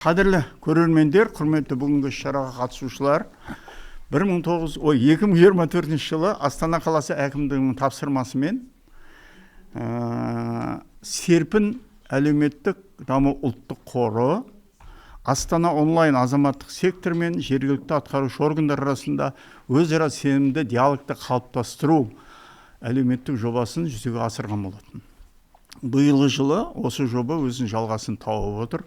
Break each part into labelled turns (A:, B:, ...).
A: Қадірлі көрермендер, құрметті бүгінгі шараға қатысушылар, 2024 жылы Астана қаласы әкімдігінің тапсырмасымен серпін әлеуметтік даму ұлттық қоры Астана онлайн азаматтық сектор мен жергілікті атқарушы органдар арасында өзара сенімді диалогты қалыптастыру әлеуметтік жобасын жүзеге асырған болатын. Биылғы жылы осы жоба өзінің жалғасын тауып отыр.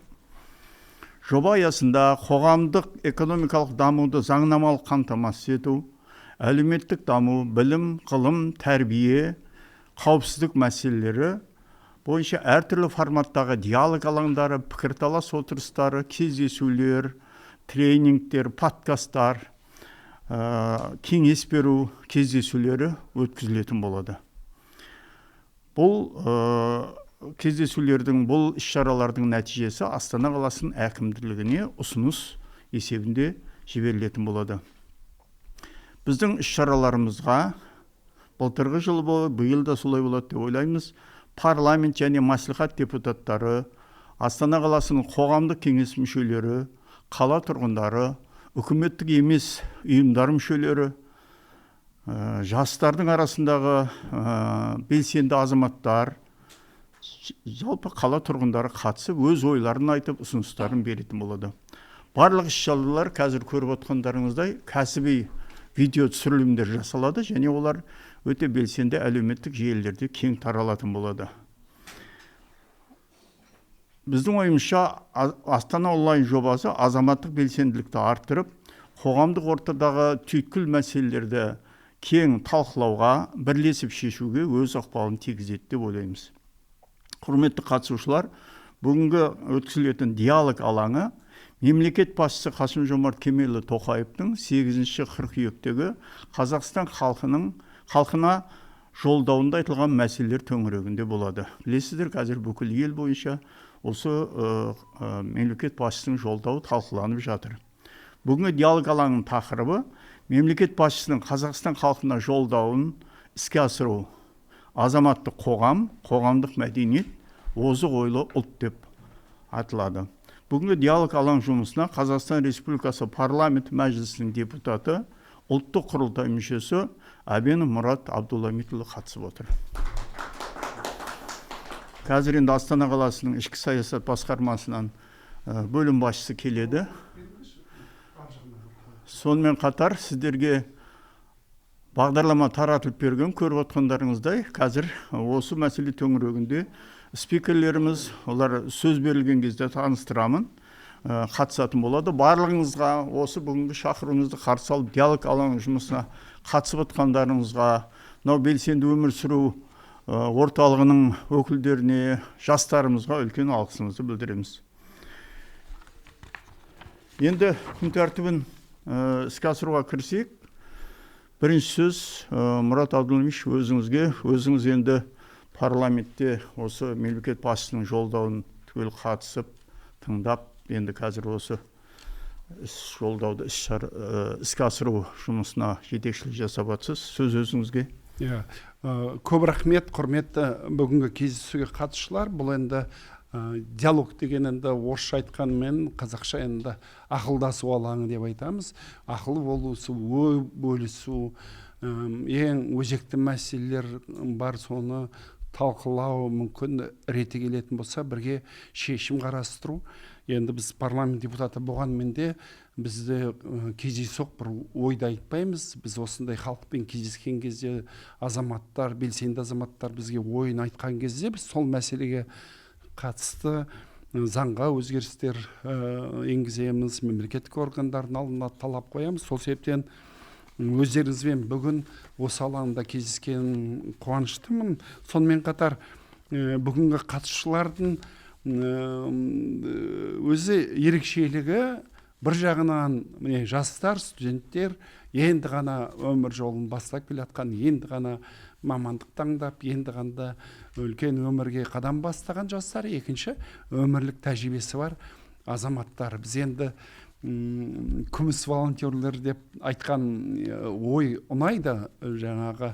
A: Жоба аясында қоғамдық экономикалық дамуды заңнамалық қамтамасыз ету, әлеуметтік даму, білім, ғылым, тәрбие, қауіпсіздік мәселелері бойынша әртүрлі форматтағы диалог алаңдары, пікірталас отырыстары, кездесулер, тренингтер, подкасттар, кеңес беру кездесулері өткізілетін болады. Бұл кездесулердің, бұл іс-шаралардың нәтижесі Астана қаласының әкімдігіне ұсыныс есебінде жіберілетін болады. Біздің іс-шараларымызға былтырғы жылы биыл да солай болады деп ойлаймыз. Парламент және мәслихат депутаттары, Астана қаласының қоғамдық кеңес мүшелері, қала тұрғындары, үкіметтік емес ұйымдар мүшелері, жастардың арасындағы белсенді азаматтар, жалпы қала тұрғындары қатысып, өз ойларын айтып, ұсыныстарын беретін болады. Барлық іс-шаралар қазір көріп отқандарыңыздай кәсіби видео түсірілімдер жасалады және олар өте белсенді әлеуметтік желілерде кең таралатын болады. Біздің ойымызша Астана онлайн жобасы азаматтық белсенділікті арттырып, қоғамдық ортадағы түйткіл мәселелерді кең талқылауға, бірлесіп шешуге өз ықпалын тигізеді деп ойлаймыз. Құрметті қатысушылар, бүгінгі өткізілетін диалог алаңы мемлекет басшысы Қасым-Жомарт Кемелұлы Тоқаевтың 8 қыркүйектегі Қазақстан халқына жолдауында айтылған мәселелер төңірегінде болады. Білесіздер, қазір бүкіл ел бойынша осы мемлекет басшысының жолдауы талқыланып жатыр. Бүгінгі диалог алаңының тақырыбы мемлекет басшысының Қазақстан халқына жолдауын іске асыру, азаматтық қоғам, қоғамдық мәдениет, озық ойлы ұлт деп аталады. Бүгінгі диалог алаң жұмысына Қазақстан Республикасы парламент мәжілісінің депутаты, ұлттық құрылтай мүшесі Әбенов Мұрат Абдулламитұлы қатысып отыр. Қазір енді Астана қаласының ішкі саясат басқармасынан бөлім басшысы келеді. Сонымен қатар сіздерге бағдарлама таратылып берген, көріп отқандарыңыздай, қазір осы мәселе төңірегінде спикерлеріміз, олар сөз берілген кезде таныстырамын, қатысатын болады. Барлығыңызға осы бүгінгі шақыруыңызды қарсы алып, диалог алаң жұмысына қатысып отқандарыңызға, мынау белсенді өмір сүру орталығының өкілдеріне, жастарымызға үлкен алғысымызды білдіреміз. Енді күн тәртібін іске асыруға кірісейік. Бірінші сөз Мұрат Абдулламич өзіңіз енді парламентте осы мемлекет басшысының жолдауын түгел қатысып, тыңдап, енді қазір осы жолдауды іске асыру жұмысына жетекшілік жасап жатсыз. Сөз өзіңізге.
B: Көп рахмет, құрметті бүгінгі кездесуге қатысушылар. Бұл енді диалог деген енді орысша айтқанмен қазақша енді ақылдасу алаңы деп айтамыз. Ақылы болысу, ой бөлісу, ең өзекті мәселелер бар, соны талқылау мүмкін реті келетін болса, бірге шешім қарастыру. Енді біз парламент депутаты болғанмен де бізді кездейсоқ бір ойды айтпаймыз. Біз осындай халықпен кездескен кезде азаматтар, белсенді азаматтар бізге ойын айтқан кезде біз сол мәселеге қатысты заңға өзгерістер енгіземіз, мемлекеттік органдардың алдына талап қоямыз. Сол себептен өздеріңізбен бүгін осы алаңда кездескен қуаныштымын. Сонымен қатар бүгінгі қатысушылардың өзі ерекшелігі бір жағынан жастар, студенттер енді ғана өмір жолын бастап келе жатқан, енді ғана мамандық таңдап, енді ғана үлкен өмірге қадам бастаған жастар, екінші өмірлік тәжірибесі бар азаматтар. Біз енді күміс волонтерлер деп айтқан ой ұнайды, жаңағы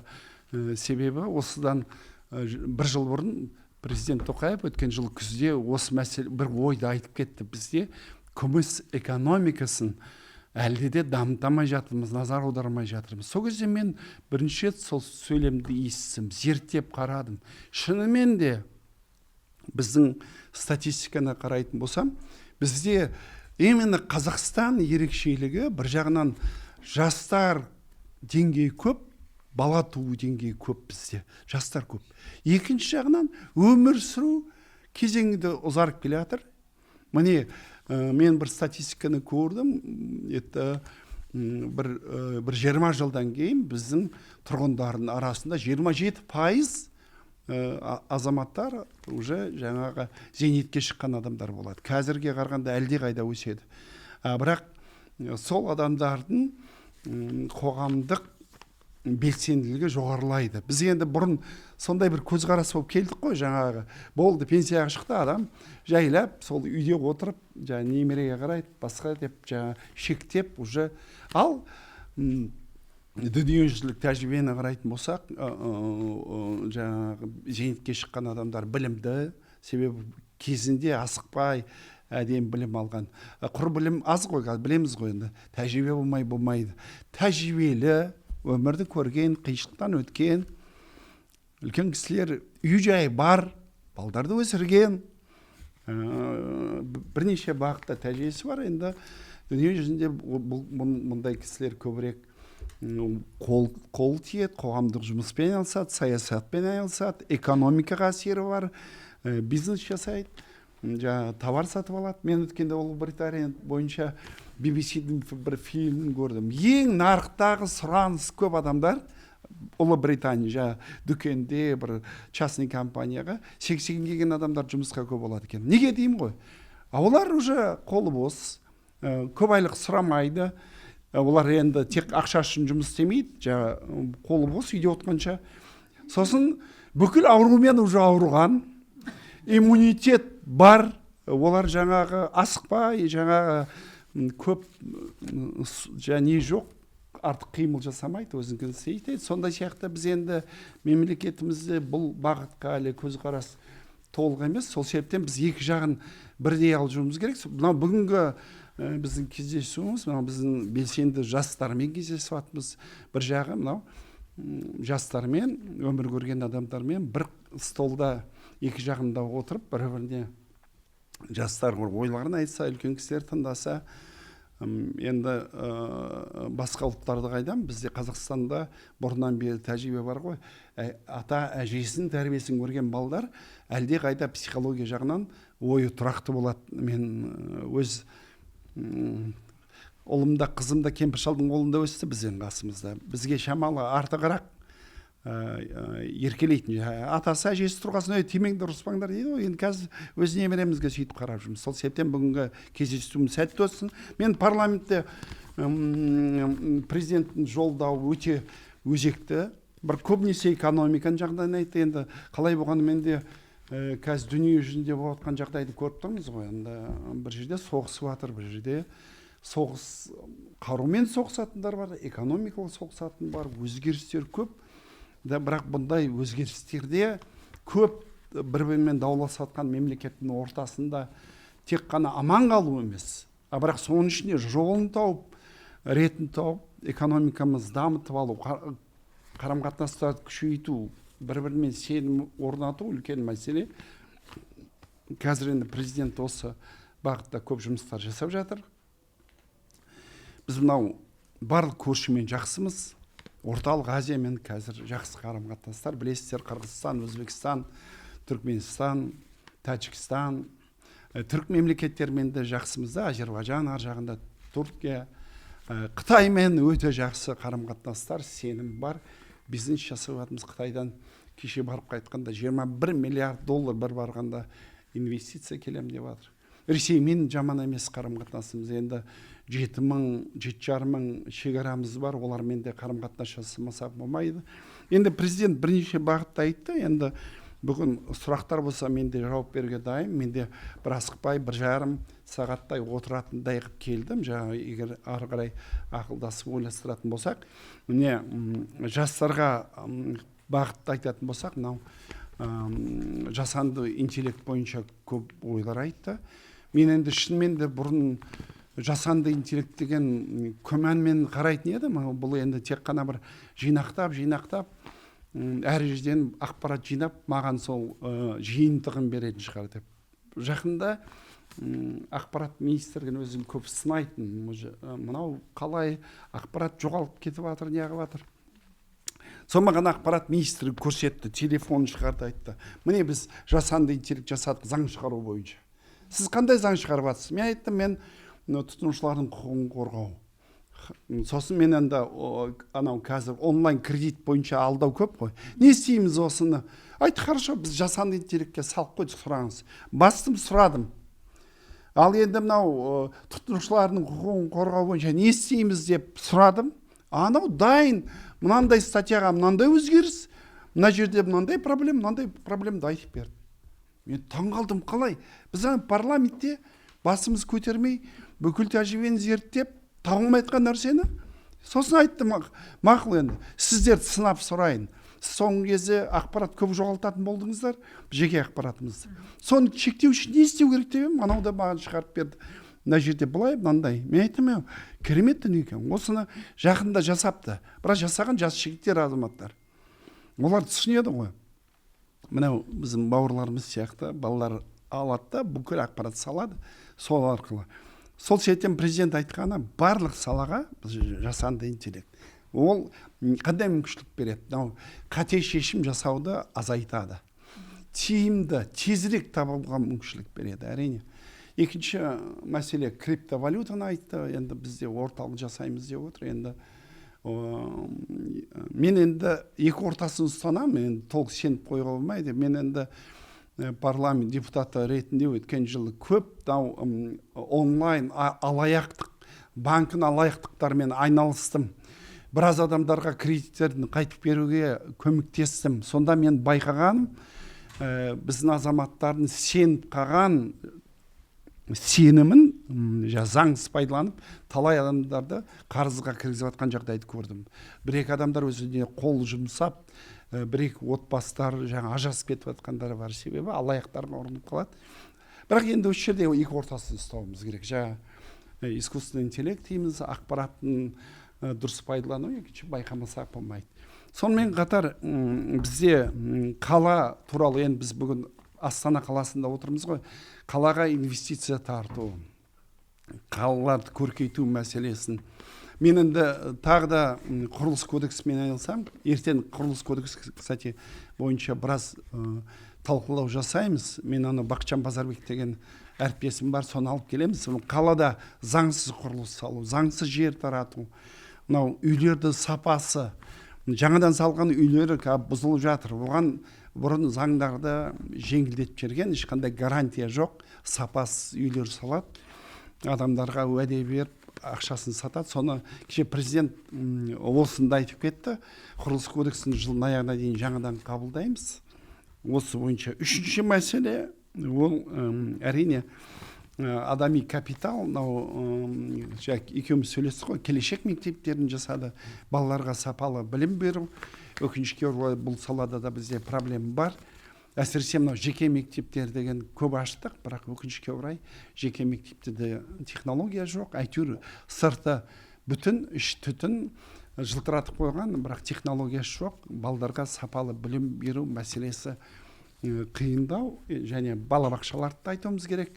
B: себебі осыдан бір жыл бұрын президент Тоқаев өткен жыл күзде осы мәселе бір ойды айтып кетті. Бізде күміс экономикасын әлде де дамытамай жатырмыз, назар аудармай жатырмыз. Сол кезде мен бірінші рет сол сөйлемді естідім, зерттеп қарадым. Шынымен де біздің статистиканы қарайтын болсам, бізде именно Қазақстан ерекшелігі бір жағынан жастар деңгейі көп, бала туу деңгейі көп бізде, жастар көп. Екінші жағынан өмір сүру кезеңі де ұзарып келе жатыр. Міне, мен бір статистиканы көрдім, бір 20 жылдан кейін біздің тұрғындардың арасында 27% азаматтар уже жаңағы зейнетке шыққан адамдар болады. Қазірге қарағанда әлде қайда өседі. Бірақ сол адамдардың қоғамдық белсенділігі жоғарылайды. Біз енді бұрын сондай бір көзқарас болып келдік қой, жаңағы болды, пенсияға шықты адам, жайлап сол үйде отырып, немереге қарайды, басқа деп шектеп уже. Ал дүниежүзілік тәжірибені қарайтын болсақ, жаңағы зейнетке шыққан адамдар білімді, себебі кезінде асықпай әдемі білім алған. Құр білім аз ғой, білеміз ғой енді. Тәжірибе болмайды. Тәжірибелі, өмірді көрген, қиыншылықтан өткен үлкен кісілер, үй жайы бар, балдарды өсірген, бірнеше бағытта тәжірибесі бар. Енді дүние жүзінде мұндай кісілер көбірек қол тиеді, қоғамдық жұмыспен айналысады, саясатпен айналысады, экономикаға әсері бар, бизнес жасайды, товар сатып алады. Мен өткенде Ұлыбритания бойынша BBC-дің бір фильмін көрдім. Ең нарықтағы сұраныс көп адамдар Ұлыбритания дүкенде бір частный компанияға 80 келген адамдар жұмысқа көп болады екен. Неге деймін ғой? Олар уже қолы бос, көп айлық сұрамайды. Олар енді тек ақша үшін жұмыс істемейді, қолы бос үйде отқанша. Сосын бүкіл аурумен уже ауырған, иммунитет бар, олар жаңағы асықпай, жаңағы көп не жоқ, артық қимыл жасамайды, өзін істейді. Сондай сияқты біз енді мемлекетімізде бұл бағытқа әлі көзқарас толық емес. Сол себептен біз екі жағын бірдей алуымыз керек. Мынау бүгінгі біздің кездесуіміз, мынау біздің белсенді жастармен кездесіп жатырмыз. Бір жағы мынау жастармен, өмір көрген адамдармен бір столда екі жағында отырып, бір-біріне жастар ойларын айтса, үлкен кісілер тыңдаса, енді басқа ұлттарды қайдам, бізде Қазақстанда бұрыннан бері тәжірибе бар ғой. Ата әжесінің тәрбиесін көрген балдар әлде қайда психология жағынан ойы тұрақты болады. Мен өз ұлым да, қызым да кемпір шалдың қолында өсті біздің қасымызда. Бізге шамалы артығырақ еркелейтін. Атасы әжесі тұрғасын, тимеңдер, ұрыспаңдар дейді ғой. Енді қазір өз немеремізге сөйтіп қарап жүрміз. Сол себептен бүгінгі кездесуіміз сәтті өтсін. Мен парламентте президенттің жолдауы өте өзекті. Бір көбінесе экономиканың жағдайын айтты. Енді қалай болғаны мен де қазір дүние жүзінде болып жатқан жағдайды көріп тұрмыз ғой. Енді бір жерде соғысып жатыр, бір жерде қарумен соғысатындар бар, экономикалық соғысатын бар, өзгерістер көп. Бірақ бұндай өзгерістерде көп бір-бірімен дауласып жатқан мемлекеттің ортасында тек қана аман қалу емес, бірақ соның ішінде жолын тауып, ретін тауып, экономикамыз дамытып алу, қарым-қатынастарды күшейту, бір-бірімен сенім орнату үлкен мәселе. Қазір енді президент осы бағытта көп жұмыстар жасап жатыр. Біз мынау барлық көршімен жақсымыз. Орталық Азиямен қазір жақсы қарым-қатынастар. Білесіздер, Қырғызстан, Өзбекстан, Түркменстан, Тәжікстан, түрік мемлекеттермен де жақсымыз да, Азербайжан, ар жағында Түркия, Қытаймен өте жақсы қарым-қатынастар, сенім бар. Бизнес жасап жатырмыз. Қытайдан кеше барып қайтқанда 21 миллиард доллар бір барғанда инвестиция келем деп жатыр. Ресеймен жаман емес қарым-қатынасымыз. Енді 7,500 шекарамыз бар, олармен де қарым-қатынас жасамасақ болмайды. Енді президент бірнеше бағытта айтты. Енді бүгін сұрақтар болса мен де жауап беруге дайын. Мен де бір асықпай 1,5 сағаттай отыратындай қылып келдім. Жаңа егер ары қарай ақылдасып ойластыратын болсақ, міне жастарға бағытта айтатын болсақ, мынау жасанды интеллект бойынша көп ойлар айтты. мен енді шынымен де бұрын жасанды интеллект деген күмәнмен қарайтын едім. Бұл енді тек қана бір жинақтап әр жерден ақпарат жинап маған сол жиынтығын беретін шығар деп. Жақында ақпарат министрлігін өзім көп сынайтын, мынау қалай ақпарат жоғалып кетіп жатыр, не қылып жатыр. Сол маған ақпарат министрлігі көрсетті, телефон шығарды, айтты, міне біз жасанды интеллект жасадық заң шығару бойынша. Сіз қандай заң шығарып жатсыз? Мен айттым, мен тұтынушылардың құқығын қорғау. Сосын мен енді анау қазір онлайн кредит бойынша алдау көп қой. Не істейміз осыны? Айтты, хорошо, біз жасанды интеллектке салық қойдық, сұраңыз. Бастым, сұрадым. Ал енді мынау тұтынушылардың құқығын қорғау бойынша не істейміз деп сұрадым. Анау дайын, мынандай статьяға мынандай өзгеріс, мына жерде мынандай проблемды айтып берді. Мен таңғалдым, қалай? Біз парламентте басымыз көтермей, бүкіл тәжірибені зерттеп, табылмай жатқан нәрсені. Сосын айттым, мақұл енді, сіздерді сынап сұрайын. Соңғы кезде ақпарат көп жоғалтатын болдыңыздар, жеке ақпаратымызды. Соны шектеу үшін не істеу керек деп едім, анау да маған шығарып берді. Мына жерде былай, мынандай. Мен айттым, керемет дүние екен. Осыны жақында жасапты. Бірақ жасаған жас жігіттер, азаматтар. Олар түсінеді ғой. Мынау біздің бауырларымыз сияқты балалар алады да бүкіл ақпарат салады сол арқылы. Сол себептен президент айтқаны барлық салаға жасанды интеллект. Ол қандай мүмкіншілік береді? Мынау қате шешім жасауды азайтады. Тиімді, тезірек табуға мүмкіншілік береді, әрине. Екінші мәселе криптовалютаны айтты. Енді бізде орталық жасаймыз деп отыр. Енді мен енді екі ортасын ұстанамын, енді толық сеніп қоюға болмайды. Мен енді парламент депутаты ретінде өткен жылы көп онлайн алаяқтық, банкін алаяқтықтармен айналыстым. Біраз адамдарға кредиттерін қайтып беруге көмектестім. Сонда мен байқағаным, біздің азаматтардың сеніп қалған сенімін заңсыз пайдаланып, талай адамдарды қарызға кіргізіп жатқан жағдайды көрдім. Бір-екі адамдар өзіне қол жұмсап, бір-екі отбасылар ажырасып кетіп жатқандары бар, себебі алаяқтарға ұрынып қалады. Бірақ енді осы жерде екі ортасын ұстауымыз керек. Искусственный интеллект дейміз, ақпараттың дұрыс пайдалану, екінші байқамасақ болмайды. Сонымен қатар бізде қала туралы, енді біз бүгін Астана қаласында отырмыз ғой, қалаға инвестиция тарту, қалаларды көркейту мәселесін. Мен енді тағы да құрылыс кодексімен айналсам, ертең құрылыс кодексі, кстати, бойынша біраз талқылау жасаймыз. Мен аны Бақытжан Базарбек деген әріптесім бар, соны алып келеміз. Қалада заңсыз құрылыс салу, заңсыз жер тарату, мынау үйлерді сапасы, жаңадан салған үйлері бұзылып жатыр. Оған бұрын заңдарды жеңілдетіп жіберген, ешқандай гарантия жоқ, сапасыз үйлер салады, адамдарға уәде беріп ақшасын сатады. Соны кеше президент осында айтып кетті. Құрылыс кодексін жылдың аяғына дейін жаңадан қабылдаймыз. Осы бойынша үшінші мәселе, ол әрине адами капитал. Екеуміз сөйлестік қой, келешек мектептерін жасады, балаларға сапалы білім беру. Өкінішке орай бұл салада да бізде проблема бар. Әсіресе мынау жеке мектептер деген көп аштық, бірақ өкінішке орай жеке мектепте де технология жоқ. Әйтеуір сырты бүтін, іші түтін жылтыратып қойған, бірақ технологиясы жоқ. Балдарға сапалы білім беру мәселесі қиындау, және балабақшаларды айтуымыз керек.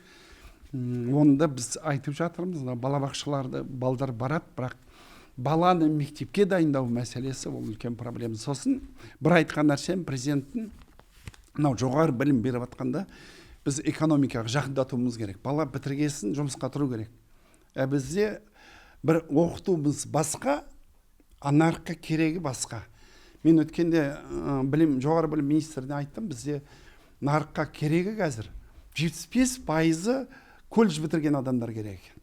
B: Оны да біз айтып жатырмыз. Балабақшаларды балдар барады, бірақ баланы мектепке дайындау мәселесі ол үлкен проблема. Сосын бір айтқан нәрсем, президенттің мынау жоғары білім беріп жатқанда біз экономикаға жақындатуымыз керек. Бала бітіргесін жұмысқа тұру керек. Бізде бір оқытуымыз басқа, нарыққа керегі басқа. Мен өткенде жоғары білім министріне айттым, бізде нарыққа керегі қазір 75% колледж бітірген адамдар керек екен.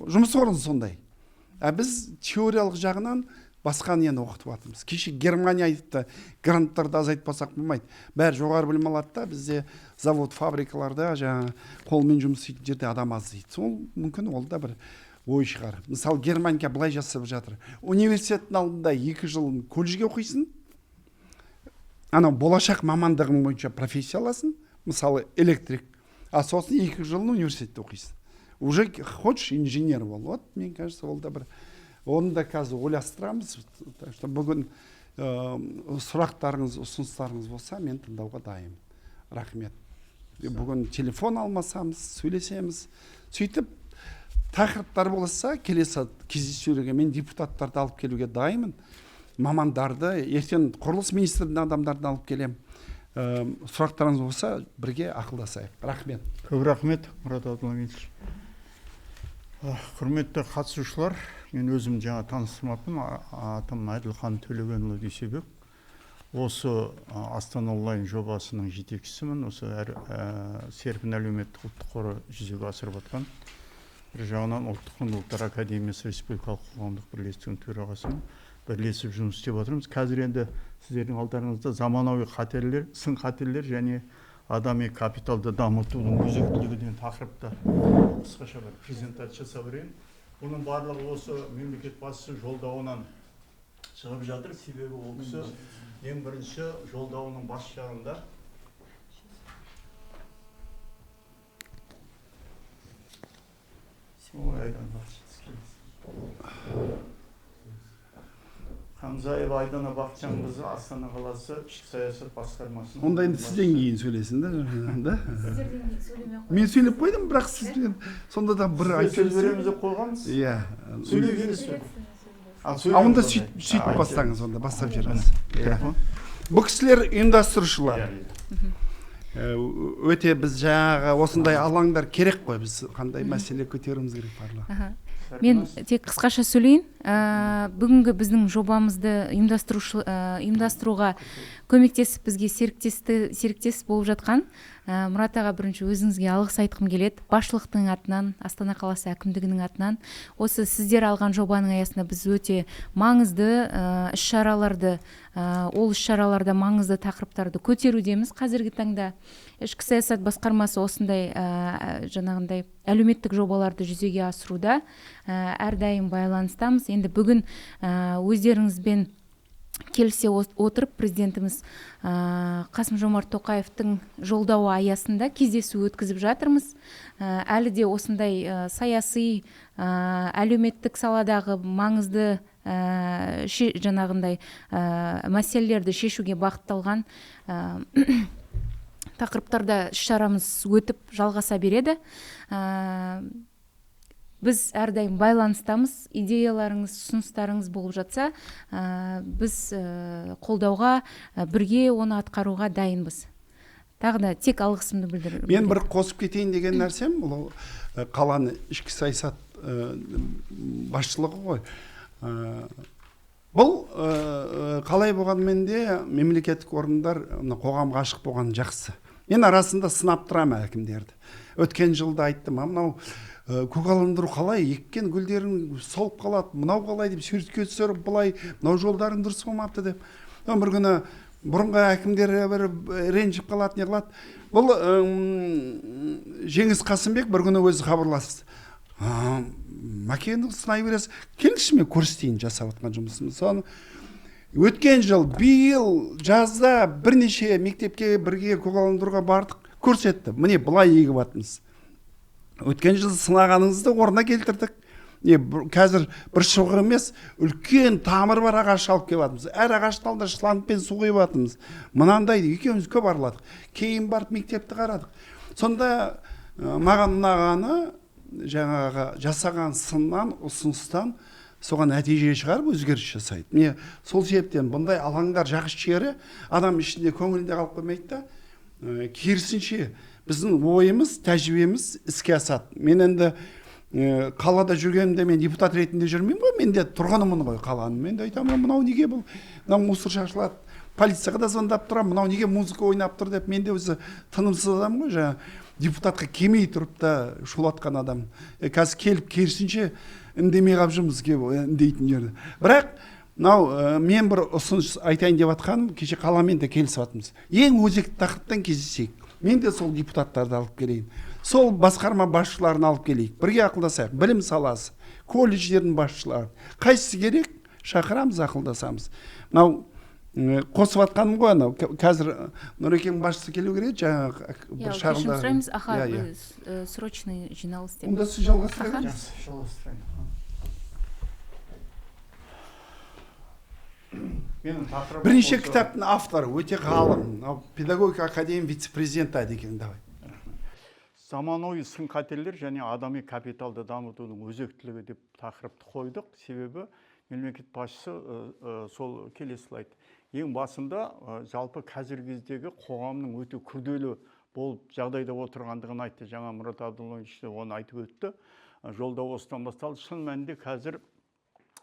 B: Жұмыс орны сондай. Біз теориялық жағынан басқа нені оқытып жатырмыз. Кеше Германия айтты, гранттарды азайтпасақ болмайды. Бәрі жоғары білім алады да, бізде завод, фабрикаларда қолмен жұмыс істейтін жерде адам аз дейді. Сол мүмкін ол да бір ой шығар. Мысалы Германия былай жасап жатыр. Университеттің алдында 2 жыл колледжге оқисың. Болашақ мамандығың бойынша профессия аласың. Мысалы электрик. А сосын 2 жылын университетте оқисың. Уже хочешь инженер бол. Вот, мне кажется, ол да бір. Оны да қазір ойластырамыз. Так что бүгін сұрақтарыңыз, ұсыныстарыңыз болса, мен тыңдауға дайын. Рахмет. Бүгін телефон алмасамыз, сөйлесеміз. Сөйтіп, тақырыптар болса, келесі кездесулерге мен депутаттарды алып келуге дайынмын. Мамандарды, ертең құрылыс министрінің адамдарын алып келем. Сұрақтарыңыз болса, бірге ақылдасайық. Рахмет.
A: Көп рахмет, Мұрат Абдуллаевич. Құрметті қатысушылар, мен өзім жаңа таныстырмаппын. Атым Әділхан Төлегенұлы Дүйсебек. Осы Астана онлайн жобасының жетекшісімін. Осы Серпін әлеуметтік ұлттық қоры жүзеге асырып жатқан. Бір жағынан Ұлттық құндылықтар академиясы республикалық қоғамдық бірлестігінің төрағасымын. Бірлесіп жұмыс істеп жатырмыз. Қазір енді сіздердің алдарыңызда заманауи қатерлер, сын қатерлер және адами капиталды дамытудың өзектілігі деген тақырыпта қысқаша бір презентация жасап берейін. Бұның барлығы осы мемлекет басшысы жолдауынан шығып жатыр. Себебі ол кісі ең бірінші жолдауының бас жағында Хамзаева Айдана Бақытжанқызы, Астана қаласы ішкі саясат басқармасының.
B: Онда енді сізден кейін сөйлесін да.
C: Сіздерден сөйлемей ақ қойыңыз.
B: Мен сөйлеп қойдым, бірақ сізден сонда да бір
A: сөз береміз деп қойғанбыз.
B: Иә.
A: Сөйлегеніз.
B: Онда сөйтіп бастаңыз, онда бастап жіберіңіз. Бұл кісілер ұйымдастырушылар. Өте біз жаңағы осындай алаңдар керек қой, біз қандай мәселе көтеруіміз керек барлығы.
C: Мен тек қысқаша сөйлейін. Бүгінгі біздің жобамызды ұйымдастыруға көмектесіп бізге серіктес болып жатқан Мұрат аға, бірінші өзіңізге алғыс айтқым келеді. Басшылықтың атынан, Астана қаласы әкімдігінің атынан. Осы сіздер алған жобаның аясында біз өте маңызды іс-шараларды, ол іс-шараларда маңызды тақырыптарды көтерудеміз. Қазіргі таңда ішкі саясат басқармасы осындай жаңағындай әлеуметтік жобаларды жүзеге асыруда әрдайым байланыстамыз. Енді бүгін өздеріңізбен келісе отырып президентіміз Қасым-Жомарт Тоқаевтың жолдауы аясында кездесу өткізіп жатырмыз. Әлі де осындай саяси, әлеуметтік саладағы маңызды жаңағындай мәселелерді шешуге бағытталған тақырыптарда іс-шарамыз өтіп жалғаса береді. Біз әрдайым байланыстамыз, идеяларыңыз, ұсыныстарыңыз болып жатса, біз қолдауға, бірге оны атқаруға дайынбыз. Тағы да тек алғысымды білдіріп.
B: Мен бір қосып кетейін деген нәрсем, ол қаланы ішкі саясат басшылығы ғой. Бұл қалай болғанмен де мемлекеттік орындар қоғамға ашық болған жақсы. Мен арасында сынап тұрам әкімдерді. Өткен жылда айттым, мынау көгаландыру қалай, еккен гүлдерін солып қалады, мынау қалай деп суретке түсіріп, былай, мынау жолдарын дұрыс болмапты деп. Бір күні бұрынғы әкімдер бір ренжіп қалады, не қылады. Бұл Жеңіс Қасымбек бір күні өзі хабарласты. Макені сынай бересіз, келші мен көрсетейін жасап отқан жұмысымыз. Соны өткен жыл, биыл жазда бірнеше мектепке бірге көгаландыруға бардық, көрсетті. Міне былай егіп атыңыз. Өткен жыл сынағаныңызды орнына келтірдік. Қазір бір шоғы емес, үлкен тамыр бар ағаш алып келіп атымыз. Әр ағаш талда шлангпен су құйып атымыз. Мынандай екеуміз көп арладық. Кейін барып мектепті қарадық. Сонда маған ұнағаны жаңағы жасаған сыннан, ұсыныстан соған нәтиже шығарып өзгеріс жасайды. Міне сол себептен бұндай алаңдар жақсы жері адам ішінде көңілінде қалып қоймайды да. Керісінше біздің ойымыз, тәжірибеміз іске асады. Мен енді қалада жүргенімде мен депутат ретінде жүрмеймін ғой, мен де тұрғанымын ғой қаланың. Мен де айтамын, мынау неге бұл, мынау мусор шашылады, полицияға да звондап тұрамын, мынау неге музыка ойнап тұр деп. Мен де өзі тынымсыз адам ғой, жаңа депутатқа келмей тұрып та шулатқан адам. Қазір келіп керісінше үндемей қалып жүрміз үндейтін жерде. Бірақ мынау мен бір ұсыныс айтайын деп жатқаным, кеше қаламен де келісіп жатырмыз. Ең өзекті тақырыптан кездесейік. Мен де сол депутаттарды алып келейін. Сол басқарма басшыларын алып келейік. Бірге ақылдасайық. Білім саласы, колледждердің басшылары. Қайсысы керек? Шақырамыз, ақылдасамыз. Мынау қосып жатқаным ғой анау қазір Нұрекең басшысы келу керек жаңағы бір
C: кешірім
B: шағында.
C: сұраймыз, аха, срочный жиналыс деп.
B: Онда сіз жалғастыра
C: Аха.
B: беріңіз.
A: Менің тақырыбым
B: Бірінші
A: осы-
B: кітаптың авторы өте ғалым, мынау педагогика академия вице-президенті Әдекең, давай.
A: Заманауи сын қатерлер және адами капиталды дамытудың өзектілігі деп тақырыпты қойдық. Себебі мемлекет басшысы сол келесі слайд. Ең басында жалпы қазіргі кездегі қоғамның өте күрделі болып жағдайда отырғандығын айтты. Жаңа Мұрат Абдуллович оны айтып өтті. Жолда осыдан басталды. Шын мәнінде қазір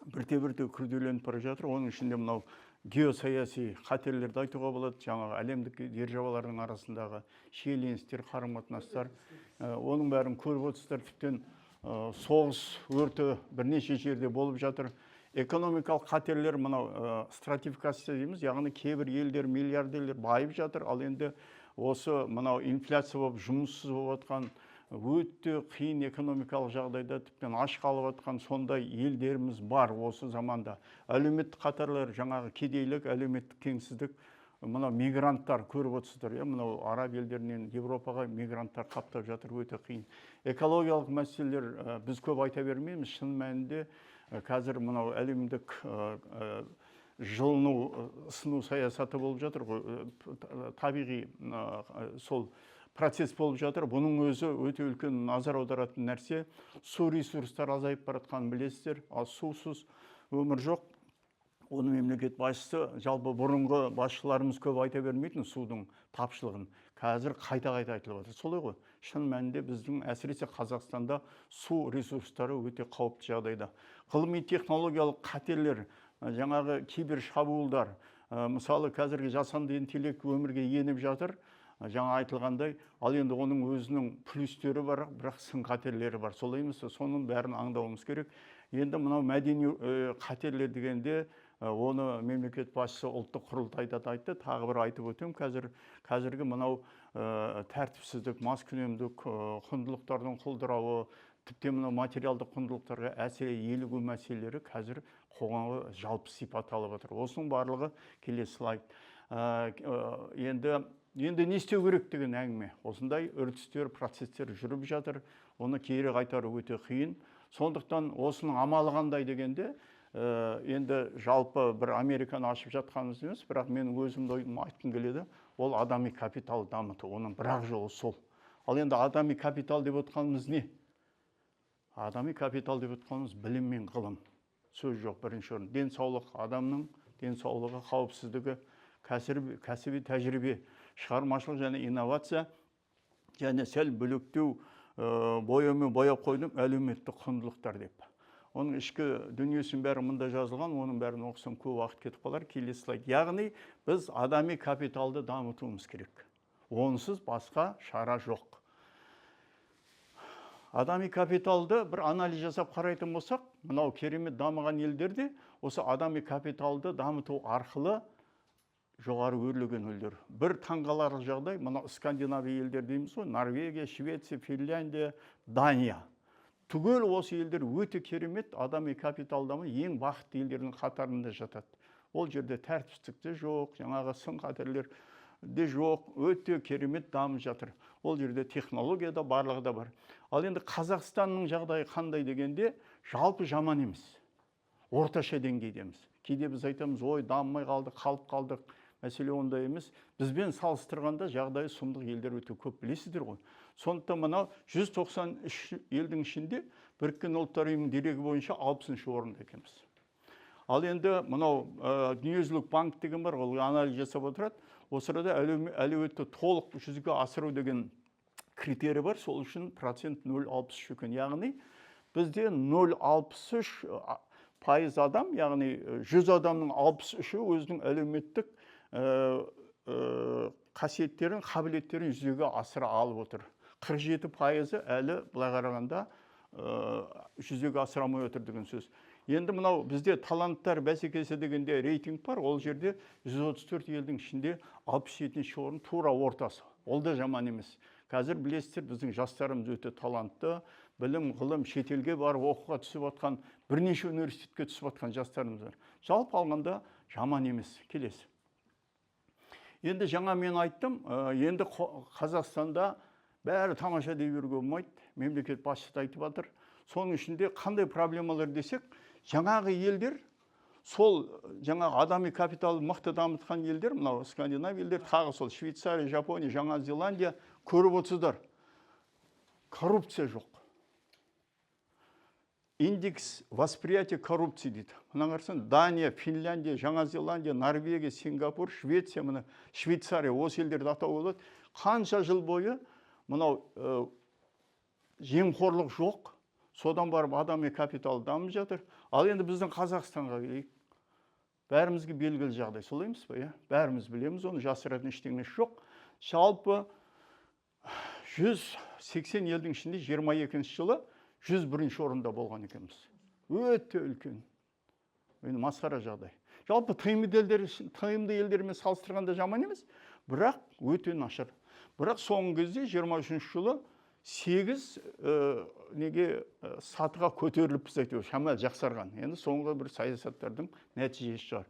A: бірте-бірте күрделеніп бара жатыр. Оның ішінде мынау геосаяси қатерлерді айтуға болады. Жаңағы әлемдік державалардың арасындағы шиеленістер, қарым-қатынастар, оның бәрін көріп отырсыздар. Тіптен соғыс, өрті бірнеше жерде болып жатыр. Экономикалық қатерлер мынау стратификация дейміз, яғни кейбір елдер, миллиардерлер байып жатыр. Ал енді осы мынау инфляция болып, жұмыссыз болып жатқан, өте қиын экономикалық жағдайда тіптен аш қалып жатқан сондай елдеріміз бар осы заманда. Әлеуметтік қатерлер, жаңағы кедейлік, әлеуметтік теңсіздік, мынау мигранттар көріп отырсыздар, мынау араб елдерінен Европаға мигранттар қаптап жатыр, өте қиын. Экологиялық мәселелер біз көп айта бермейміз, шын мәнінде қазір мынау әлемдік жылыну, ысыну саясаты болып жатыр ғой, табиғи сол процесс болып жатыр. Бұның өзі өте үлкен назар аударатын нәрсе. Су ресурстары азайып баратқанын білесіздер, ал сусыз өмір жоқ. Оны мемлекет басшысы, жалпы бұрынғы басшыларымыз көп айта бермейтін судың тапшылығын. Қазір қайта-қайта айтылып жатыр. Солай ғой. Шын мәнінде біздің әсіресе Қазақстанда су ресурстары өте қауіпті жағдайда. Ғылыми технологиялық қатерлер, жаңағы кибер шабуылдар, мысалы қазіргі жасанды интеллект өмірге еніп жатыр. Жаңа айтылғандай, ал енді оның өзінің плюстері бар, бірақ сын қатерлері бар. Солай емес, соның бәрін аңдауымыз керек. Енді мынау мәдени қатерлер дегенде оны мемлекет басшысы ұлттық құрылтайда айтты. Тағы бір айтып өтем, қазіргі мынау тәртіпсіздік, маскүнемдік, құндылықтардың құлдырауы, тіпті мынау материалдық құндылықтарға әсер елігу мәселелері қазір қоғамға жалпы сипат алып отыр. Осының барлығы келесі слайд. Енді не істеу керек деген әңгіме. Осындай үрдістер, процестер жүріп жатыр. Оны кері қайтару өте қиын. Сондықтан осының амалы қандай дегенде, енді жалпы бір Американы ашып жатқанымыз емес, бірақ мен өзімді ойым айтқым келеді. Ол адами капитал дамыту. Оның бірақ жолы сол. Ал енді адами капитал деп отқанымыз не? Адами капитал деп отқанымыз білім мен ғылым. Сөз жоқ, бірінші орын. Денсаулық, адамның денсаулығы, қауіпсіздігі, кәсіби тәжірибе, шығармашылық және инновация, және сәл бөлектеу, бояумен бояп қойдым әлеуметтік құндылықтар деп. Оның ішкі дүниесінің бәрі мұнда жазылған, оның бәрін оқысам көп уақыт кетіп қалар. Келесі слайд. Яғни біз адами капиталды дамытуымыз керек. Онсыз басқа шара жоқ. Адами капиталды бір анализ жасап қарайтын болсақ, мынау керемет дамыған елдерде осы адами капиталды дамыту арқылы жоғары өрлеген елдер. Бір таңғаларлық жағдай, мынау Скандинавия елдер дейміз ғой, Норвегия, Швеция, Финляндия, Дания. Түгел осы елдер өте керемет адами капитал дамы ең бақытты елдердің қатарында жатады. Ол жерде тәртіпсіздік те жоқ, жаңағы сын қатерлер де жоқ, өте керемет дамып жатыр. Ол жерде технология да барлығы да бар. Ал енді Қазақстанның жағдайы қандай дегенде, жалпы жаман емес. Орташа деңгейдеміз. Кейде біз айтамыз, ой, дамымай қалдық, қалып қалдық. Мәселе ондай емес. Бізбен салыстырғанда жағдайы сұмдық елдер өте көп, білесіздер ғой. Сондықтан мынау 193 елдің ішінде Біріккен ұлттар ұйымының дерегі бойынша 60-шы орында екенбіз. Ал енді мынау дүниежүзілік банк деген бар, ол анализ жасап отырады. Осы арада әлеуетті толық жүзеге асыру деген критерий бар. Сол үшін процент 0,63 екен. Яғни бізде 0,63% адам, яғни 100 адамның 63-і өзінің әлеуметтік қасиеттерін, қабілеттерін жүзеге асыра алып отыр. 47% әлі былай қарағанда жүзеге асырамай отыр деген сөз. Енді мынау бізде таланттар бәсекесі дегенде рейтинг бар, ол жерде 134 елдің ішінде 67-ші орын тура ортасы. Ол да жаман емес. Қазір білесіздер, біздің жастарымыз өте талантты, білім, ғылым, шетелге барып оқуға түсіп атқан, бірнеше университетке түсіп атқан жастарымыз бар. Жалпы алғанда жаман емес. Келесі. Енді жаңа мен айттым, енді Қазақстанда бәрі тамаша дей беруге болмайды. Мемлекет басшысы да айтып жатыр. Соның ішінде қандай проблемалар десек, жаңағы елдер, сол жаңағы адами капиталы мықты дамытқан елдер, мынау Скандинав елдер, тағы сол Швейцария, Жапония, Жаңа Зеландия көріп отырсыздар. Коррупция жоқ. Индекс восприятия коррупции дейді. Мына қарасаң, Дания, Финляндия, Жаңа Зеландия, Норвегия, Сингапур, Швеция, мына Швейцария, осы елдерді атау болады. Қанша жыл бойы мынау жемқорлық жоқ. Содан барып адами капитал дамып жатыр. Ал енді біздің Қазақстанға келейік. Бәрімізге белгілі жағдай, солай емес па? Бәріміз білеміз, оны жасыратын ештеңесі жоқ. Жалпы 180 елдің ішінде 22-ші жылы 101-ші орында болған екенбіз. Өте үлкен. Енді масқара жағдай. Жалпы тыйымды елдермен салыстырғанда жаман емес, бірақ өте нашар. Бірақ соңғы кезде 23-ші жылы 8 сатыға көтеріліп біз әйтеуір шамалы жақсарған. Енді соңғы бір саясаттардың нәтижесі шығар.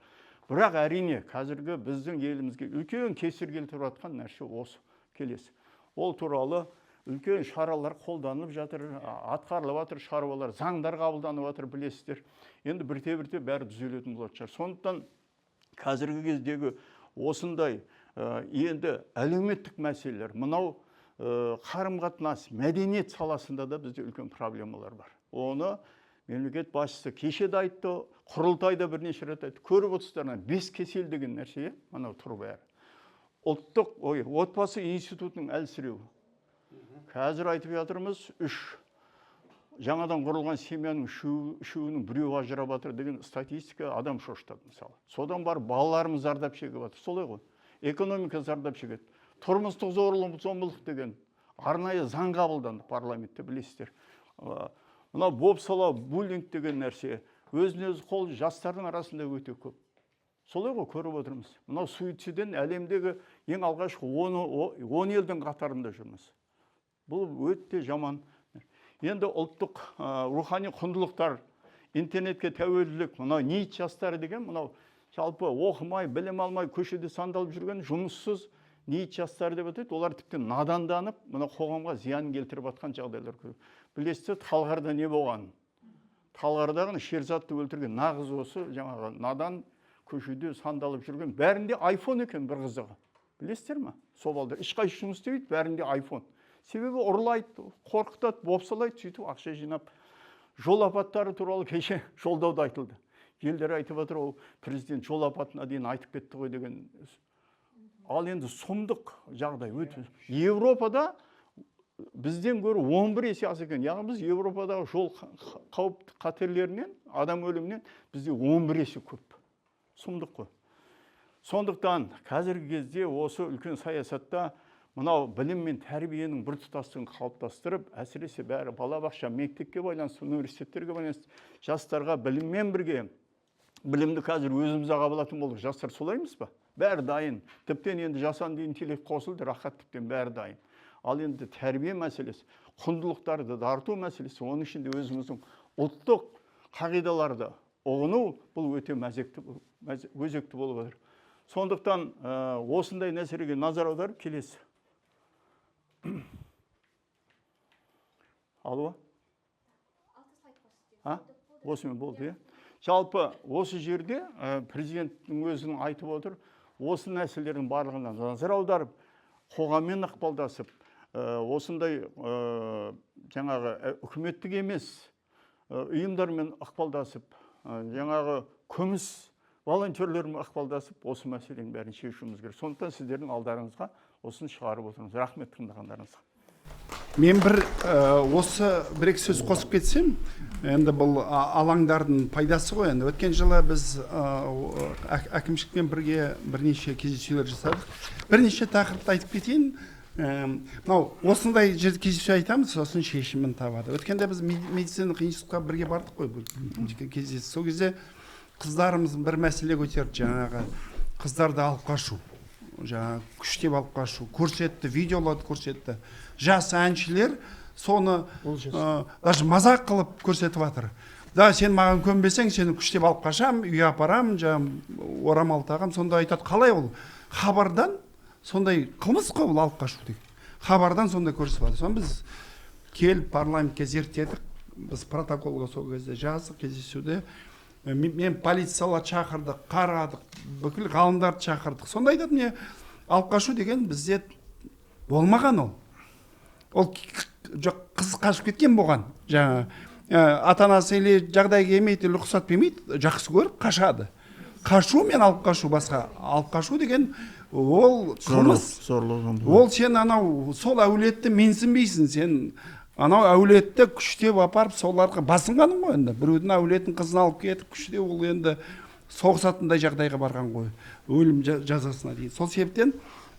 A: Бірақ әрине қазіргі біздің елімізге үлкен кесір келтіріп жатқан нәрсе осы келесі. Ол туралы үлкен шаралар қолданылып жатыр, атқарылып жатыр, шаруалар, заңдар қабылданып жатыр, білесіздер. Енді бірте-бірте бәрі түзелетін болады шығар. Сондықтан қазіргі кездегі осындай енді әлеуметтік мәселелер, мынау қарым-қатынас, мәдениет саласында да бізде үлкен проблемалар бар. Оны мемлекет басшысы кеше де айтты, құрылтайда бірнеше рет айтты. Көріп отырсыздар, 5 кесел деген нәрсе, мынау тұр бәрі. Ұлттық отбасы институтының әлсіреуі. Қазір айтып жатырмыз, 3 жаңадан құрылған семьяның үшеуінің біреуі ажырап жатыр деген статистика адам шошытады мысалы. Содан бар балаларымыз зардап шегіп жатыр. Солай ғой. Экономика зардап шегеді. Тұрмыстық зорлық-зомбылық деген арнайы заң қабылданды парламентте, білесіздер. Мына бопсалау, буллинг деген нәрсе өзін-өзі қол жастардың арасында өте көп. Солай ғой, көріп отырмыз. Мына суициден әлемдегі ең алғашқы 10 елдің қатарында жүрміз. Бұл өте жаман. Енді ұлттық рухани құндылықтар, интернетке тәуелділік, мынау ниет жастары деген, мынау жалпы оқымай, білім алмай, көшеде сандалып жүрген жұмыссыз ниет жастары деп атайды. Олар тіпті наданданып, мына қоғамға зиян келтіріп жатқан жағдайлар көп. Білесіздер, Талғарда не болған? Талғардағы Шерзатты өлтірген нағыз осы жаңағы надан көшеде сандалып жүрген. Бәрінде iPhone екен бір қызығы. Білесіздер ме? Собалдар ешқайсы жұмыс істемейді, бәрінде iPhone. Себебі ұрлайды, қорқытады, бопсалайды, сөйтіп ақша жинап. Жол апаттары туралы кеше жолдауда айтылды. Елдер айтып отыр, ол президент жол апатына дейін айтып кетті ғой деген. Ал енді сұмдық жағдай өте. Европада бізден гөрі 11 есе аз екен. Яғни біз Европадағы жол қауіп қатерлерінен, адам өлімінен бізде 11 есе көп. Сұмдық қой. Сондықтан қазіргі кезде осы үлкен саясатта мынау білім мен тәрбиенің бір тұтастығын қалыптастырып, әсіресе бәрі балабақша, мектепке байланысты, университеттерге байланысты жастарға біліммен бірге білімді қазір өзіміз қабылдайтын болдық. Жастар солай емес па? Бәрі дайын. Тіптен енді жасанды интеллект қосылды, рахат тіптен бәрі дайын. Ал енді тәрбие мәселесі, құндылықтарды дарыту мәселесі, оның ішінде өзіміздің ұлттық қағидаларды ұғыну, бұл өте өзекті болып отыр. Сондықтан осындай нәрсеге назар аударып келесі. Алуа? Осымен болды, жалпы осы жерде президенттің өзінің айтып отыр, осы нәрселердің барлығына назар аударып, қоғаммен ықпалдасып, осындай жаңағы үкіметтік емес ұйымдармен ықпалдасып, жаңағы күміс волонтерлермен ықпалдасып, осы мәселенің бәрін шешуіміз керек. Сондықтан сіздердің алдарыңызға осыны шығарып отырмыз. Рахмет тыңдағандарыңызға.
B: Мен осы бір-екі сөз қосып кетсем, енді бұл алаңдардың пайдасы ғой. Енді өткен жылы біз әкімшілікпен бірге бірнеше кездесулер жасадық. Бірнеше тақырыпты айтып кетейін. Мынау осындай жерде кездесу айтамыз, сосын шешімін табады. Өткенде біз медициналық институтқа бірге бардық қой, кездесу. Сол кезде қыздарымыз бір мәселе көтерді, жаңағы қыздарды алып қашу, жаңағы күштеп алып қашу, көрсетті, видеоларды көрсетті. Жас әншілер соны даже мазақ қылып көрсетіп жатыр. Да, сен маған көнбесең, сені күштеп алып қашам, үй апарам, орамал тағам, сонда айтады, қалай ол? хабардан сондай қылмыс қой бұл алып қашу деген. Хабардан сондай көрсетіп жатыр. Соны біз келіп парламентке зерттедік. Біз протоколға сол кезде жаздық кездесуде. Мен полициялар шақырдық, қарадық, бүкіл ғалымдарды шақырдық. Сонда айтады, міне алып қашу деген бізде болмаған ол. Ол жоқ, қыз қашып кеткен болған. Жаңа ата-анасы или жағдай келмейді, или рұқсат бермейді, жақсы көріп қашады. Қашу мен алып қашу басқа. Алып қашу деген ол қылмыс. Ол сен анау сол әулетті менсінбейсің, сен анау әулетті күштеп апарып соларға басынғаның ғой енді. Біреудің әулетін қызын алып кетіп күштеп, ол енді соғысатындай жағдайға барған ғой, өлім жазасына дейін. Сол себептен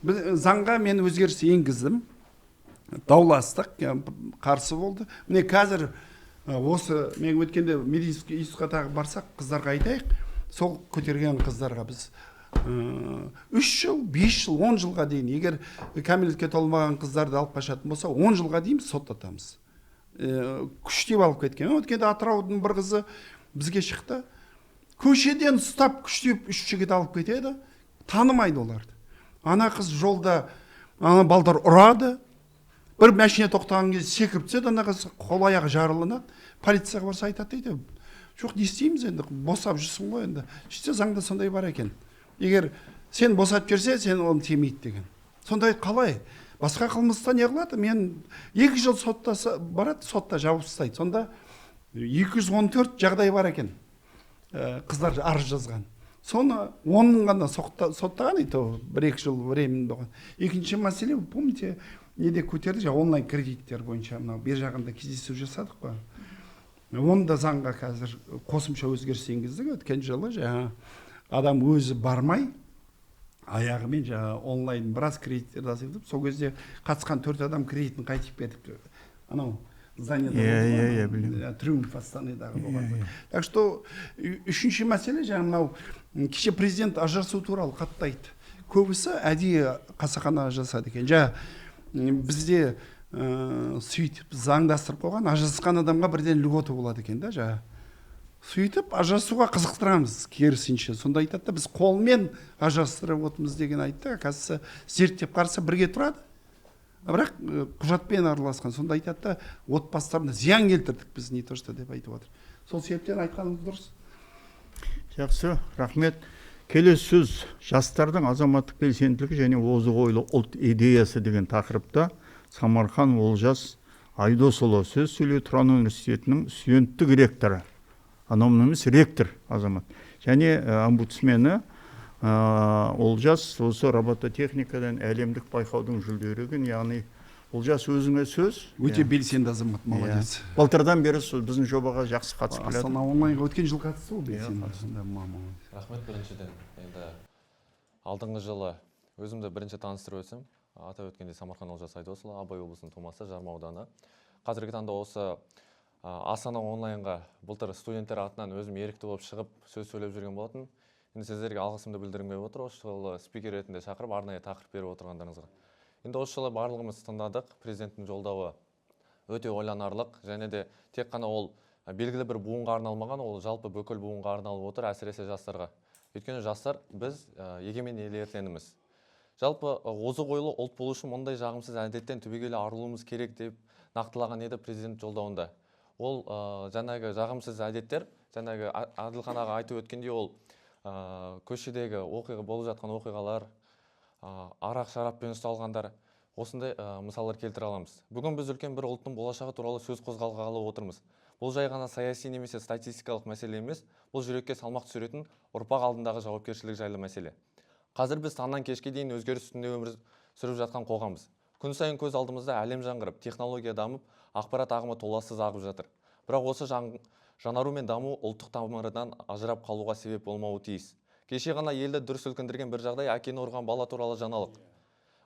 B: заңға мен өзгеріс енгіздім. Дауластық, қарсы болды. Міне қазір осы мен өткенде медицинский институтқа тағы барсақ, қыздарға айтайық, сол көтерген қыздарға біз 3 жыл, 5 жыл, 10 жылға дейін, егер кәмелетке толмаған қыздарды алып қашатын болса, 10 жылға дейін соттатамыз. Күштеп алып кеткен. Өткенде Атыраудың бір қызы бізге шықты. Көшеден ұстап күштеп 3 жігіт алып кетеді, танымайды оларды. Ана қыз жолда ана балдар ұрады. Бір машина тоқтаған кезде секіріп түседі, ана қыз қол аяғы жарылынады. Полицияға барса айтады дейді. Жоқ, не істейміз енді, босап жүрсің ғой енді. Іште заңда сондай бар екен. Егер сен босатып жүрсе, сен оны тимейді деген. Сондай қалай? Басқа қылмыста не қылады? Мен 2 жыл соттаса барады, сотта жауып тастайды. Сонда 214 жағдай бар екен. Қыздар арыз жазған. Соны 10-ын ғана соттаған еді, 1-2 жыл времени болған. Екінші мәселе, помните, неде көтерді, онлайн кредиттер бойынша мынау бер жағында кездесу жасадық қой. Оны да заңға қазір қосымша өзгеріс енгіздік. Өткен жылы жаңа адам өзі бармай, аяғымен жаңа онлайн біраз кредиттер азайтып, сол кезде қатысқан 4 адам кредитін қайтып кетіп, анау зданиеда болған, Триумф Астанадағы болған. Так что үшінші мәселе жаңа мынау кеше президент ажырасу туралы қатты айтты. Көбісі әдейі қасақана жасады екен. Бізде сөйтіп заңдастырып қойған, ажырасқан адамға бірден льгота болады екен да, жаңа. Сөйтіп ажырасуға қызықтырамыз, керісінше. Сонда айтады, біз қолмен ажырастырып отырмыз деген айтты. Қазір зерттеп қараса бірге тұрады. Бірақ құжатпен араласқан. Сонда айтады, отбасыларына зиян келтірдік біз, не то что деп айтып отыр. Сол себептен айтқанымыз дұрыс.
A: Жақсы, рахмет. Келесі сөз жастардың азаматтық белсенділігі және озық ойлы ұлт идеясы деген тақырыпта Самархан Олжас Айдосұлы сөз сөйлеу Тұран университетінің студенттік ректоры. Анау емес ректор азамат. Және омбудсмені Олжас осы робототехникадан әлемдік байқаудың жүлдегері, яғни Олжас өзіңе сөз.
B: Өте белсенді азамат, молодец.
A: Былтырдан бері біздің жобаға жақсы қатысып келеді.
B: Астана онлайнға өткен жыл қатысты ол белсенді.
D: Рахмет біріншіден. Енді алдыңғы жылы өзімді бірінші таныстырып өтсем, атап өткенде Самархан Олжас Айдосұлы, Абай облысының тумасы, Жарма ауданы. Қазіргі таңда осы Астана онлайнға былтыр студенттер атынан өзім ерікті болып шығып сөз сөйлеп жүрген болатын. Енді сіздерге алғысымды білдірмей отыр, осы жылы спикер ретінде шақырып арнайы тақырып беріп отырғандарыңызға. Енді осы жылы барлығымыз тыңдадық. Президенттің жолдауы өте ойланарлық, және де тек қана ол белгілі бір буынға арналмаған, ол жалпы бүкіл буынға арналып отыр, әсіресе жастарға. Өйткені жастар біз егемен ел ертеңіміз. Жалпы озық ойлы ұлт болу үшін мұндай жағымсыз әдеттен түбегейлі арылуымыз керек деп нақтылаған еді президент жолдауында. Ол жаңағы жағымсыз әдеттер, жаңағы Адылхан аға айтып өткендей, ол көшедегі болып жатқан оқиғалар, арақ шараппен ұсталғандар, осындай мысалдар келтіре аламыз. Бүгін біз үлкен бір ұлттың болашағы туралы сөз қозғалғалы отырмыз. Бұл жай ғана саяси немесе статистикалық мәселе емес, бұл жүрекке салмақ түсіретін ұрпақ алдындағы жауапкершілік жайлы мәселе. Қазір біз таңнан кешке дейін өзгеріс үстінде өмір сүріп жатқан қоғамбыз. Күн сайын көз алдымызда әлем жаңғырып, технология дамып, ақпарат ағымы толассыз ағып жатыр. Бірақ осы жаңару мен даму ұлттық тамырынан ажырап қалуға себеп болмауы тиіс. Кеше ғана елді дүр сілкіндірген бір жағдай әкені ұрған бала туралы жаңалық.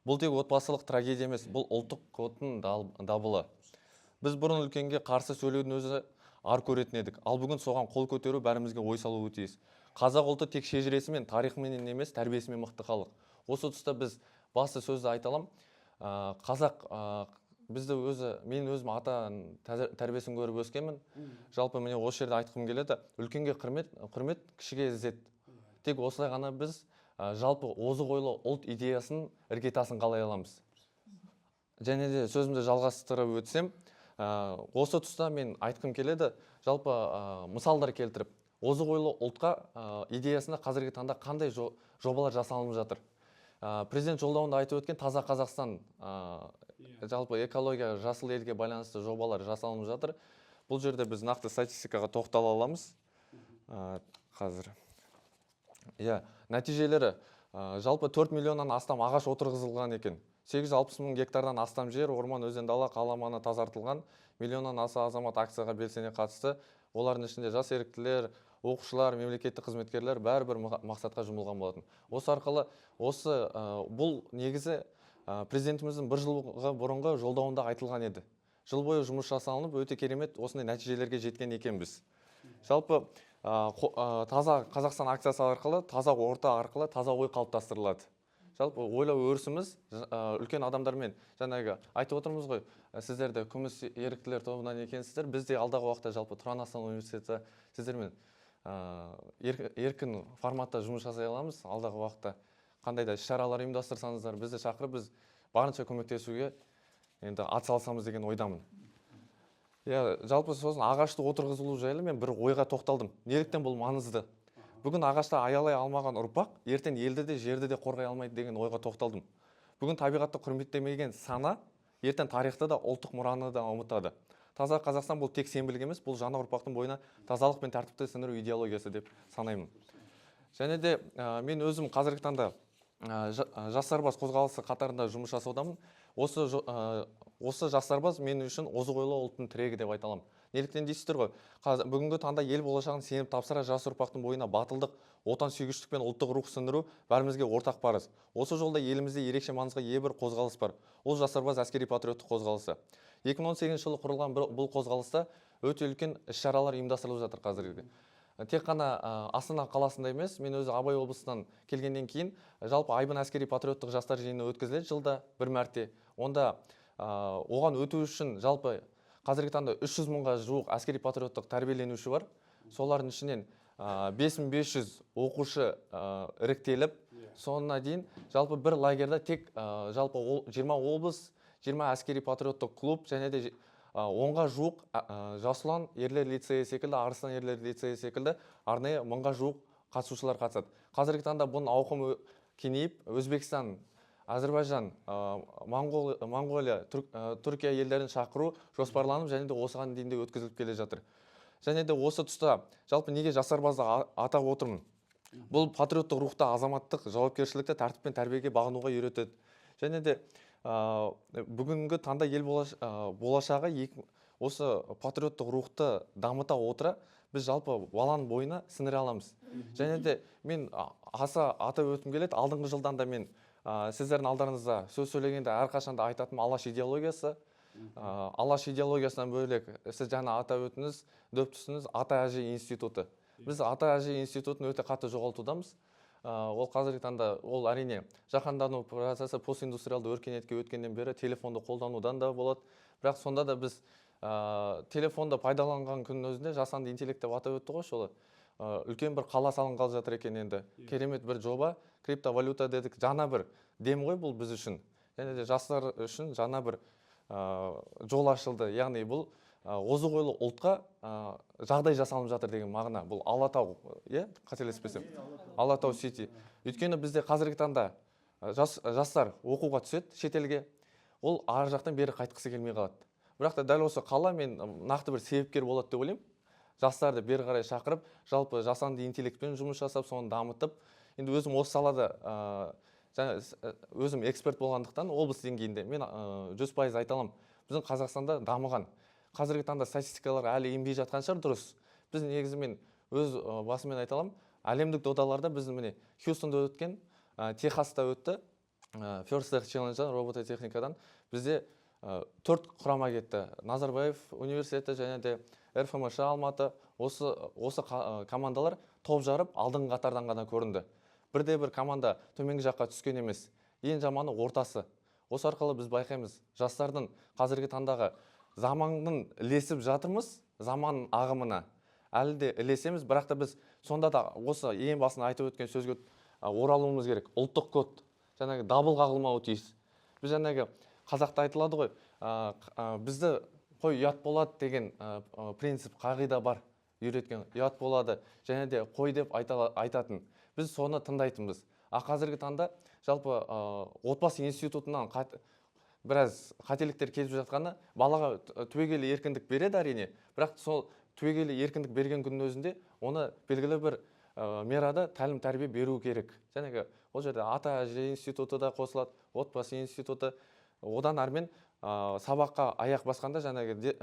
D: Бұл тек отбасылық трагедия емес, бұл ұлттық кодтың дабылы. Біз бұрын үлкенге қарсы сөйлеудің өзі ар көретін едік. Ал бүгін соған қол көтеру бәрімізге ой салуы тиіс. Қазақ ұлты тек шежіресімен, тарихымен емес, тәрбиесімен мықты халық. Осы тұста біз басты сөзді айталам. Қазақ мен өзім ата тәрбиесін көріп өскенмін. Жалпы міне осы жерде айтқым келеді. Үлкенге құрмет, кішіге ізет. Тек осылай ғана біз жалпы озық ойлы ұлт идеясын іргетасын қалай аламыз. Және де сөзімді жалғастырып өтсем, осы тұста мен айтқым келеді, жалпы мысалдар келтіріп, озық ойлы ұлтқа идеясында қазіргі таңда қандай жобалар жасалынып жатыр. Президент жолдауында айтып өткен таза Қазақстан, жалпы экология, жасыл елге байланысты жобалар жасалынып жатыр. Бұл жерде біз нақты статистикаға тоқтала аламыз. Қазір. Нәтижелері, жалпы 4 миллионнан астам ағаш отырғызылған екен. 860 мың гектардан астам жер, орман, өзен, дала, қала маңы тазартылған. Миллионнан аса азамат акцияға белсене қатысты. Олардың ішінде жас еріктілер, оқушылар, мемлекеттік қызметкерлер бәрібір мақсатқа жұмылған болатын. Осы арқылы бұл негізі президентіміздің бір жылғы бұрынғы жолдауында айтылған еді. Жыл бойы жұмыс жасалынып, өте керемет осындай нәтижелерге жеткен екенбіз. Жалпы таза Қазақстан акциясы арқылы, таза орта арқылы таза ой қалыптастырылады. Жалпы ойлау өрісіміз үлкен адамдармен, жаңағы айтып отырмыз ғой, сіздерді күміс еріктілер тобынан екенсіздер, біз де алдағы уақытта жалпы Тұран Астана университеті сіздермен еркін форматта жұмыс жасай аламыз. Алдағы уақытта қандай да іс-шаралар ұйымдастырсаңыздар, бізді шақырып, біз барынша көмектесуге енді атсалысамыз деген ойдамын. Жалпы сосын ағашты отырғызылу жайлы мен бір ойға тоқталдым. Неліктен бұл маңызды? Бүгін ағашты аялай алмаған ұрпақ, ертең елді де жерді де қорғай алмайды деген ойға тоқталдым. Бүгін табиғатты құрметтемеген сана, ертең тарихты да ұлттық мұраны да ұмытады. Таза Қазақстан бұл тек сенбілік емес, бұл жаңа ұрпақтың бойына тазалық пен тәртіпті сіңіру идеологиясы деп санаймын. Және де мен өзім қазіргі таңда жастарбаз қозғалысы қатарында жұмыс жасаудамын. Осы жастарбаз мен үшін озық ойлы ұлттың тірегі деп айта аламын. Неліктен дейсіздер ғой? Бүгінгі таңда ел болашағын сеніп тапсыра жас ұрпақтың бойына батылдық, отансүйгіштік пен ұлттық рух сіңіру бәрімізге ортақ парыз. Осы жолда елімізде ерекше маңызға ие бір қозғалыс бар. Ол жастарбаз әскери патриоттық қозғалысы. 2018 жылы құрылған бұл қозғалыста өте үлкен іс-шаралар ұйымдастырылып жатыр қазіргі. Тек қана Астана қаласында емес, мен өзі Абай облысынан келгеннен кейін жалпы Айбын әскери патриоттық жастар жиыны өткізіледі жылда бір мәрте. Онда оған өту үшін жалпы қазіргі таңда 300 мыңға жуық әскери патриоттық тәрбиеленуші бар. Солардың ішінен 5500 оқушы іріктеліп, соңына дейін жалпы бір лагерда тек жалпы 20 облыс, 20 әскери патриоттық клуб және де 10-ға жуық Жасұлан ерлер лицейі секілді, Арыстан ерлер лицейі секілді арнайы 1000-ға жуық қатысушылар қатысады. Қазіргі таңда бұның ауқымы кеңейіп, Өзбекстан, Әзірбайжан, Моңғолия, Түркия елдерін шақыру жоспарланып, және де осыған дейін де өткізіліп келе жатыр. Және де осы тұста жалпы неге жастарбазды атап отырмын? Бұл патриоттық рухта азаматтық жауапкершілікті тәртіп пен тәрбиеге бағынуға үйретеді. Және де бүгінгі таңда ел болашағы осы патриоттық рухты дамыта отыра біз жалпы баланың бойына сіңіре аламыз. Және де мен аса атап өткім келеді, алдыңғы жылдан да мен сіздердің алдарыңызда сөз сөйлегенде әрқашанда айтатым алаш идеологиясы. Алаш идеологиясынан бөлек сіз жаңа атап өттіңіз, дөп түстіңіз ата әже институты. Біз ата әже институтын өте қатты жоғалтудамыз. Ол қазіргі таңда ол әрине жаһандану процесі постиндустриалды өркениетке өткеннен бері телефонды қолданудан да болады. Бірақ сонда да біз телефонды пайдаланған күннің өзінде жасанды интеллект деп атап өтті ғой солы. Үлкен бір қала салынғалы жатыр екен енді. Керемет бір жоба, криптовалюта дедік, жаңа бір дем ғой бұл біз үшін. Және де жастар үшін жаңа бір жол ашылды. Яғни бұл озық ойлы ұлтқа жағдай жасалынып жатыр деген мағына. Бұл Алатау, қателеспесем. Алатау Сити. Өйткені бізде қазіргі таңда жастар оқуға түседі шетелге. Ол ар жақтан бері қайтқысы келмей қалады. Бірақ та дәл осы қала мен нақты бір себепкер болады деп ойлаймын. Жастарды бері қарай шақырып, жалпы жасанды интеллектпен жұмыс жасап, соны дамытып, енді өзім осы салада өзім эксперт болғандықтан облыс деңгейінде мен 100% айта аламын. Біздің Қазақстанда дамыған. Қазіргі таңда статистикалар әлі енбей жатқан шығар дұрыс. Біз негізімен өз басымен айта аламын. Әлемдік додаларда біздің міне Хьюстонда өткен, Техаста өтті, First Tech Challenge робототехникадан бізде 4 құрама кетті. Назарбаев университеті және де РФМШ Алматы, осы командалар топ жарып алдыңғы қатардан ғана көрінді. Бірде-бір команда төменгі жаққа түскен емес. Ең жаманы ортасы. Осы арқылы біз байқаймыз, жастардың қазіргі таңдағы заманның ілесіп жатырмыз, заман ағымына. Әлі де ілесеміз, бірақ та біз сонда да осы ең басында айтып өткен сөзге оралуымыз керек. Ұлттық код жаңағы дабыл қағылмауы тиіс. Біз жаңағы қазақта айтылады ғой, бізді қой ұят болады деген принцип, қағида бар, үйреткен. Ұят болады, және де қой деп айтатын. Біз соны тыңдайтынбыз. Қазіргі таңда жалпы отбасы институтынан біраз қателіктер келіп жатқаны, балаға түбегейлі еркіндік береді әрине, бірақ сол түбегейлі еркіндік берген күннің өзінде оны белгілі бір мерада тәлім тәрбие беру керек. Жәнегі ол жерде ата әже институты да қосылады, отбасы институты. Одан әрмен сабаққа аяқ басқанда, жәнегі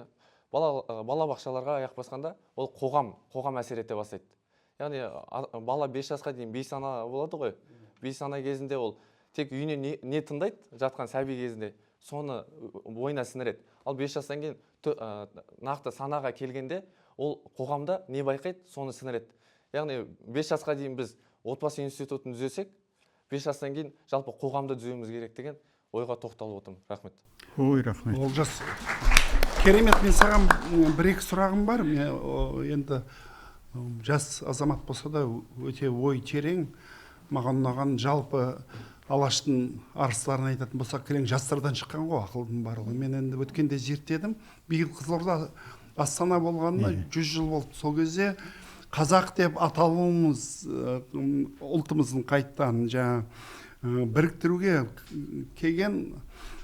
D: бала бақшаларға аяқ басқанда, ол қоғам әсер ете бастайды. Яғни бала 5 жасқа дейін бейсана болады ғой. Бейсана кезінде ол тек үйіне не тыңдайды, жатқан сәби кезінде, соны бойына сіңіреді. Ал 5 жастан кейін нақты санаға келгенде, ол қоғамда не байқайды, соны сіңіреді. Яғни 5 жасқа дейін біз отбасы институтын түзесек, 5 жастан кейін жалпы қоғамды түзеуіміз керек деген ойға тоқталып отырмын. Рахмет.
A: Ой, рахмет.
B: Олжас, керемет. Мен саған бір-екі сұрағым бар. Енді жас азамат болса да өте ой терең. Маған ұнаған жалпы Алаштың арыстарын айтатын болсақ, кілең жастардан шыққан ғой ақылдың барлығы. Мен енді өткенде зерттедім. Биыл Қызылорда Астана болғанына 100 жыл болды. Сол кезде қазақ деп аталуымыз ұлтымыздың қайттан біріктіруге келген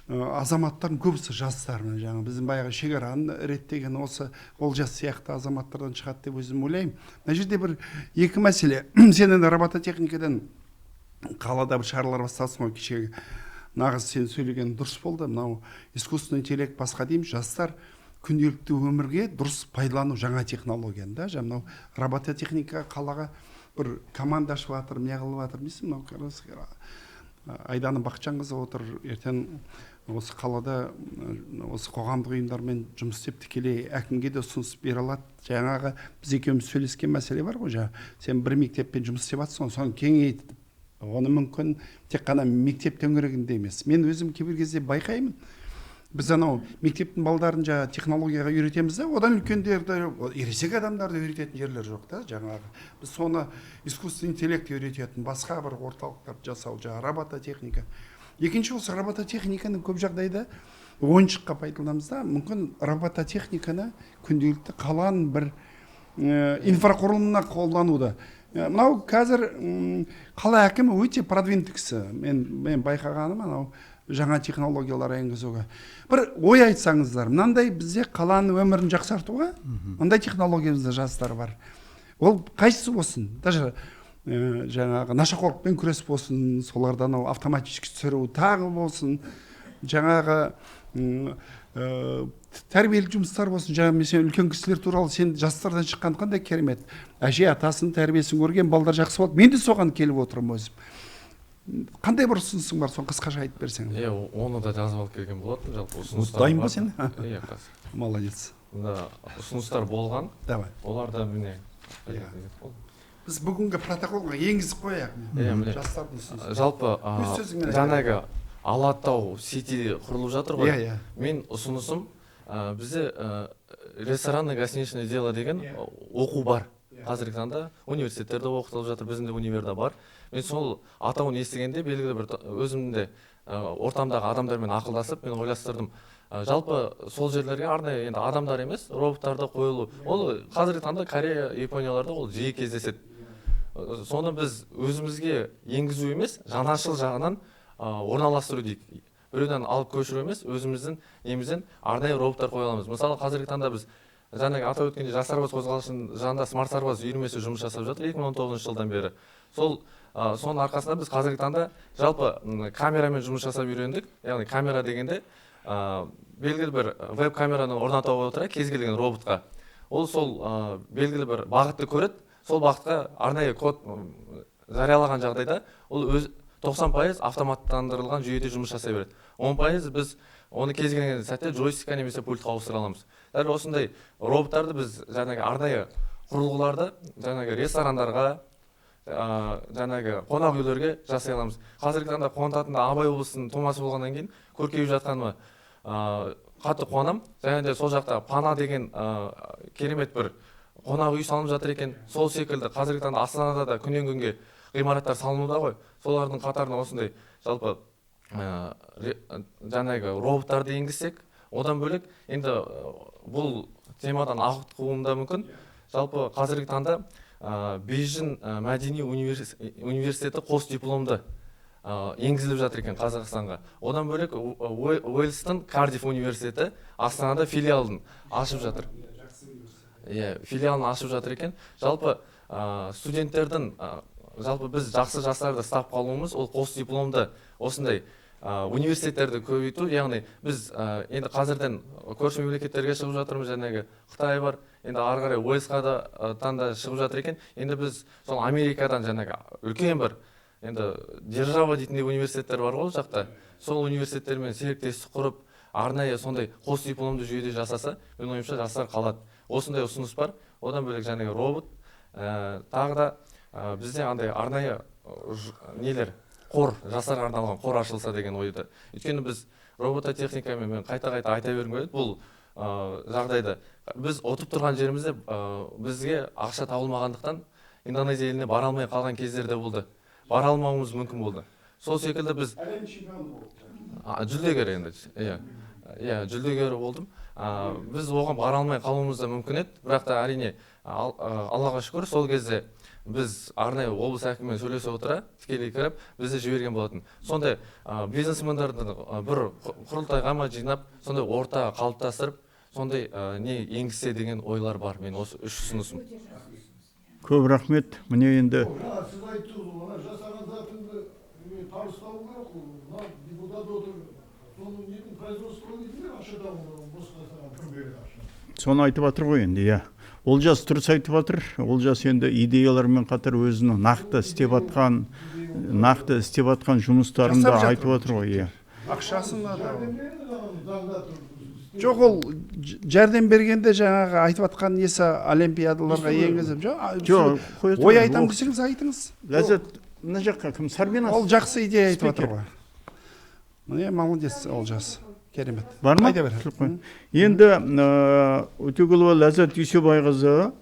B: азаматтардың көбісі жастар. Біздің баяғы шекараны реттеген осы Олжас сияқты азаматтардан шығады деп өзім ойлаймын. Мына жерде бір екі мәселе. Сен енді робототехникадан қалада бір шаралар басталсын ғой, кешегі нағыз сен сөйлеген дұрыс болды. Мынау искусственный интеллект басқа дейміз, жастар күнделікті өмірге дұрыс пайдалану жаңа технологияны да. Мынау робототехника қалаға бір команда ашып жатыр, не қылып жатыр дейсің, мынау Айданы Бақытжанқызы отыр, ертең осы қалада осы қоғамдық ұйымдармен жұмыс істеп тікелей әкімге де ұсыныс бере алады. Жаңағы біз екеуміз сөйлескен мәселе бар ғой, сен бір мектеппен жұмыс істеп жатсың, соны кеңейтіп, оны мүмкін тек қана мектеп төңірегінде емес. Мен өзім кейбір кезде байқаймын, біз анау мектептің балдарын технологияға үйретеміз да, одан үлкендерді, ересек адамдарды үйрететін жерлер жоқ та. Жаңағы біз соны искусственный интеллект үйрететін басқа бір орталықтарды жасау, робототехника. Екінші осы робототехниканы көп жағдайда ойыншыққа пайдаланамыз да. Мүмкін робототехниканы күнделікті қаланың бір инфрақұрылымына қолдануда. Мынау қазір қала әкімі өте продвинутый кісі. Мен байқағаным анау жаңа технологиялар енгізуге. Бір ой айтсаңыздар, мынандай бізде қаланың өмірін жақсартуға мынандай технологиямызда жастар бар. Ол қайсысы болсын? Даже жаңағы нашақорлықпен күрес болсын, солардан автоматически түсіру тағы болсын, жаңағы тәрбиелік жұмыстар болсын. Жаңағы мен үлкен кісілер туралы сен жастардан шыққан қандай керемет. Әже атасын тәрбиесін көрген балдар жақсы болды. Мен де соған келіп отырмын өзім. Қандай бір ұсынысың бар, соны қысқаша айтып берсең.
D: Оны да жазып алып келген болатын, жалпы ұсыныстар.
B: Дайын ба сен?
D: Молодец. Ұсыныстар болған.
B: Давай.
D: Олар да міне.
B: Біз бүгінгі протоколға енгізіп қояйық. Жастардың ұсынысы.
D: Жалпы жаңағы Алатау Сити құрылып жатыр ғой. Мен ұсынысым, бізде ресторанный гостиничное дело деген оқу бар. Қазіргі таңда университеттерде оқытылып жатыр, біздің де универда бар. Мен сол атауын естігенде белгілі бір өзімде ортамдағы адамдармен ақылдасып, мен ойластырдым. Жалпы сол жерлерге арнайы енді адамдар емес, роботтарды қойылу. Ол қазіргі таңда Корея, Японияларда ол жиі кездеседі. Соны біз өзімізге енгізу емес, жаңашыл жағынан орналастыру дейік. Біреуден алып көшіру емес, өзіміздің немізден арнайы роботтар қоя аламыз. Мысалы, қазіргі таңда біз жаңағы атап өткенде Жас Сарбаз қозғалысының жанында Смарт Сарбаз үйірмесі жұмыс жасап жатыр 2019 жылдан бері. Соның арқасында біз қазіргі таңда жалпы камерамен жұмыс жасап үйрендік. Яғни камера дегенде белгілі бір веб-камераны орната отыра кез келген роботқа. Ол сол белгілі бір бағытты көреді, сол бағытқа арнайы код жариялаған жағдайда ол 90% автоматтандырылған жүйеде жұмыс жасай береді. 10% біз оны кез келген сәтте джойстикқа немесе пультқа ауыстыра аламыз. Дәл осындай роботтарды біз жаңағы арнайы құрылғыларды жаңағы ресторандарға, жаңағы қонақ үйлерге жасай аламыз. Қазіргі таңда қуантатында Абай облысының тумасы болғаннан кейін көркейіп жатқаныма қатты қуанам. Және де сол жақта Пана деген керемет бір қонақ үй салынып жатыр екен. Сол секілді қазіргі таңда Астанада да күннен күнге ғимараттар салынуда ғой, солардың қатарына осындай жалпы жаңағы роботтарды енгізсек, одан бөлек енді бұл темадан ауытқуым да мүмкін. Жалпы қазіргі таңда Бейжің мәдени университеті қос дипломды енгізіліп жатыр екен Қазақстанға. Одан бөлек Уэльстің Кардиф университеті Астанада филиалын ашып жатыр. Филиалын ашып жатыр екен. Жалпы студенттердің, жалпы біз жақсы жастарды ұстап қалуымыз, ол қос дипломды осындай университеттерді көбейту, яғни біз енді қазірден көрші мемлекеттерге шығып жатырмыз, жаңағы Қытай бар, енді ары қарай Уэльсқа да шығып жатыр екен. Енді біз сол Америкадан жаңағы үлкен бір енді держава дейтіндей университеттер бар ғой жақта, сол университеттермен серіктестік құрып, арнайы сондай қос дипломды жүйеде жасаса, мен ойымша жастар қалады. Осындай ұсыныс бар. Одан бөлек жаңағы робот, тағы да бізде андай арнайы нелер, қор, жастарға арналған қор ашылса деген ойды. Өйткені біз робототехникамен мен қайта-қайта айта бергім келеді. Бұл жағдайда біз отып тұрған жерімізде бізге ақша табылмағандықтан Индонезия еліне бара алмай қалған кездерде болды. Бара алмауымыз мүмкін болды. Сол секілді біз жүлдегер енді, жүлдегері болдым. Біз оған бара алмай қалуымыз да мүмкін еді. Бірақ та әрине Аллаға шүкір, сол кезде біз арнайы облыс әкімімен сөйлесе отыра, тікелей кіріп, бізді жіберген болатын. Сондай бизнесмендерді бір құрылтайға жинап, сондай орта қалыптастырып, сондай не енгізсе деген ойлар бар. Мен осы үш ұсынысым.
A: Көп рахмет. Міне енді
E: Сіз айттыңыз, ona жасаған затыңды табыстау керек, депутат отыр, соның нетін производство дейді ме, ақша табу, босқа саған кім береді ақша?
A: соны айтып жатыр ғой енді, иә. Олжас дұрыс айтып жатыр. Олжас енді идеялармен қатар өзінің нақты істеп жатқан жұмыстарын да айтып жатыр ғой, иә.
B: Ақшасына да.
E: Заңда тұр.
B: Жоқ, ол жәрдем бергенде жаңағы айтып жатқан несі олимпиадаларға енгізіп,
A: Жоқ,
B: ой айтам десеңіз айтыңыз.
A: Ләззат, мына жаққа кім? Сарбинас.
B: Ол жақсы идея айтып жатыр ғой. Міне молодец, Олжас. Керемет.
A: Бар ма?
B: Айта бер.
A: Енді Өтегүлова Ләззат Дүйсебайқызы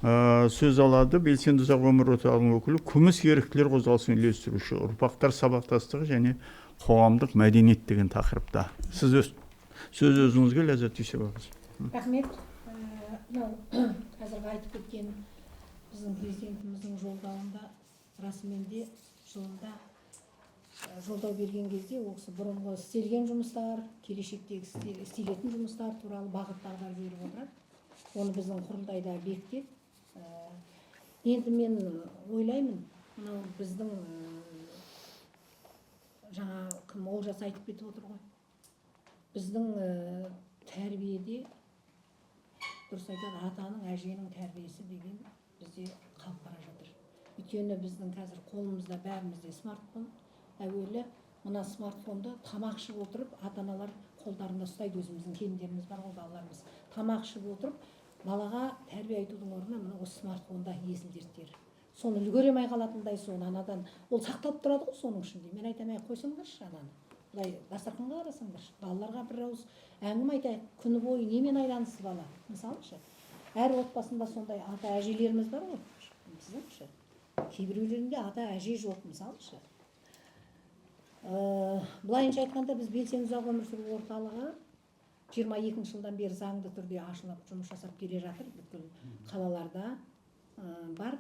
A: сөз алады. Белсенді ұзақ өмір орталығының өкілі, күміс еріктілер қозғалысын үйлестіруші, ұрпақтар сабақтастығы және қоғамдық мәдениет деген тақырыпта. Сіз сөз өзіңізге, Ләззат Дүйсебайқызы.
F: Рахмет. Мынау қазіргі айтып кеткен біздің президентіміздің жолдауында расымен де жылында жолдау берген кезде осы бұрынғы істелген жұмыстар, келешектегі істелетін жұмыстар туралы бағыт-бағдар беріп отырады. Оны біздің құрылтайда бекітеді. Енді мен ойлаймын, мынау біздің жаңа кім Олжас айтып кетіп отыр ғой. Біздің тәрбиеде дұрыс айтады, атаның, әженің тәрбиесі деген бізде қалып бара жатыр. Өйткені біздің қазір қолымызда бәрімізде смартфон. Әуелі мына смартфонды тамақ ішіп отырып, ата-аналар қолдарында ұстайды, өзіміздің келіндеріміз бар ғой, балаларымыз. Тамақ ішіп отырып, балаға тәрбие айтудың орнына мына осы смартфонда есіл-дерттер. Соны үлгеремей қалатындай, соны анадан ол сақталып тұрады ғой соның ішінде. Мен айтамай қойсаңдаршы ананы. Былай дастарханға қарасаңдаршы, балаларға бір ауыз әңгіме айтайық, күні бойы немен айналысты бала. Мысалышы, әр отбасында сондай ата әжелеріміз бар ғой. Біздіңші, кейбіреулерінде ата әже жоқ, мысалышы. Былайынша айтқанда біз белсенді ұзақ өмір сүру орталығы 22 жылдан бері заңды түрде ашылып жұмыс жасап келе жатыр. Бүкіл қалаларда бар.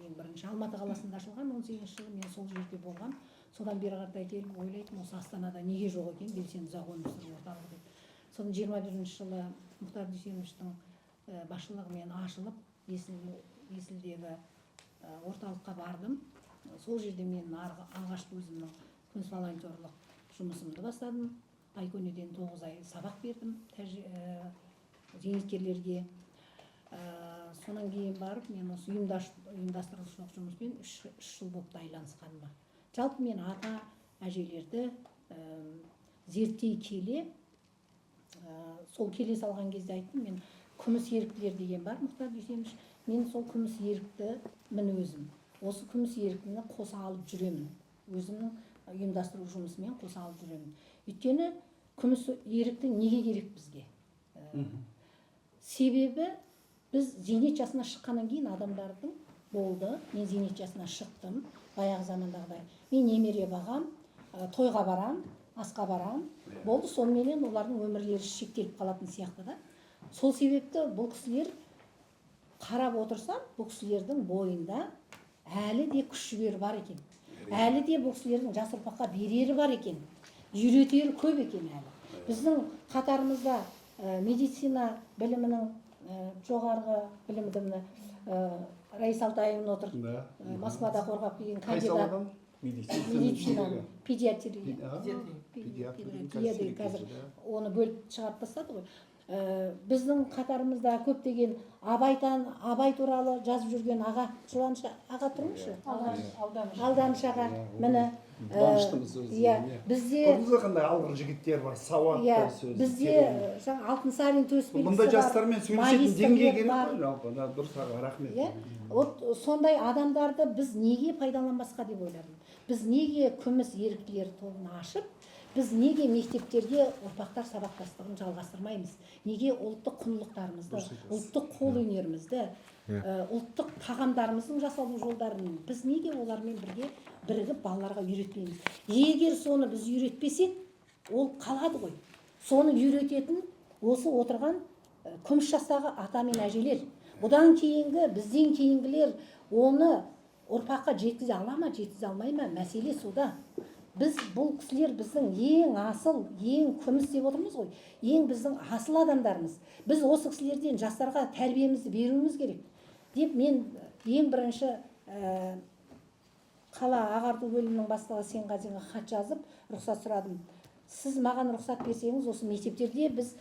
F: Ең бірінші Алматы қаласында ашылған 18 жылы мен сол жерде болған. Содан бері қаратай келіп ойлайтын, осы Астанада неге жоқ екен белсенді ұзақ өмір сүру орталығы деп. Соның 21 жылы Мұхтар Дүйсеновичтің басшылығымен ашылып, Есілдегі орталыққа бардым. Сол жерде мен алғашқы өзімнің күміс волонтерлық жұмысымды бастадым. Айкөнеден 9 ай сабақ бердім зейнеткерлерге. Сонан кейін барып, мен осы ұйымдастырушылық жұмыспен 3 жыл болып айналысқаныма. Жалпы мен ата әжелерді зерттей келе, сол келе салған кезде айттым, мен күміс еріктілер деген бар, Мұхтар Дүйсенович. Мен сол күміс ерікті мін өзім. Осы күміс еріктіні қоса алып жүремін. Өзімнің ұйымдастыру жұмысымен қоса алып жүремін. Өйткені күміс ерікті неге керек бізге? Себебі біз зейнет жасына шыққаннан кейін адамдардың болды. Мен зейнет жасына шықтым, баяғы замандағыдай. Мен немере бағам, тойға барам, асқа барам. Болды, соныменен олардың өмірлері шектеліп қалатын сияқты да. Сол себепті бұл кісілер қарап отырсам, бұл кісілердің бойында әлі де күш жігері бар екен. Әлі де бұл кісілердің жас ұрпаққа берері бар екен. Үйретері көп екен әлі. Біздің қатарымызда медицина білімінің жоғарғы білімді Раиса Алтаевна отыр. Москвада қорғап келген кандидат. Медицина, педиатрия. Қазір оны бөліп шығарып тастады ғой. Біздің қатарымызда көптеген Абай туралы жазып жүрген аға, Жұбаныш аға тұрмышы? Алданыш аға, міне.
B: Даныштымыз өзі.
F: Бізде
B: көрдіңіз қандай алғыр жігіттер бар, сауатты сөз.
F: Бізде Алтынсарин төсбелгісі бар.
B: Бұндай жастармен сөйлесетін деңгей керек қой, жалпы. Дұрыс аға, рахмет.
F: Вот сондай адамдарды біз неге пайдаланбасқа деп ойладым. Біз неге күміс еріктілер тобын ашып, біз неге мектептерде ұрпақтар сабақтастығын жалғастырмаймыз? Неге ұлттық құндылықтарымызды, ұлттық қолөнерімізді, ұлттық тағамдарымыздың жасалу жолдарын біз неге олармен бірге бірігіп балаларға үйретпейміз? Егер соны біз үйретпесек, ол қалады ғой. Соны үйрететін осы отырған күміс жастағы ата мен әжелер. Бұдан кейінгі, бізден кейінгілер оны ұрпаққа жеткізе ала ма, жеткізе алмай ма, мәселе сода. Біз бұл кісілер біздің ең асыл, ең күміс деп отырмыз ғой. Ең біздің асыл адамдарымыз. Біз осы кісілерден жастарға тәрбиемізді беруіміз керек. Деп мен ең бірінші қала ағарту бөлімінің бастығы Сенғазинға хат жазып, рұқсат сұрадым. Сіз маған рұқсат берсеңіз, осы мектептерде біз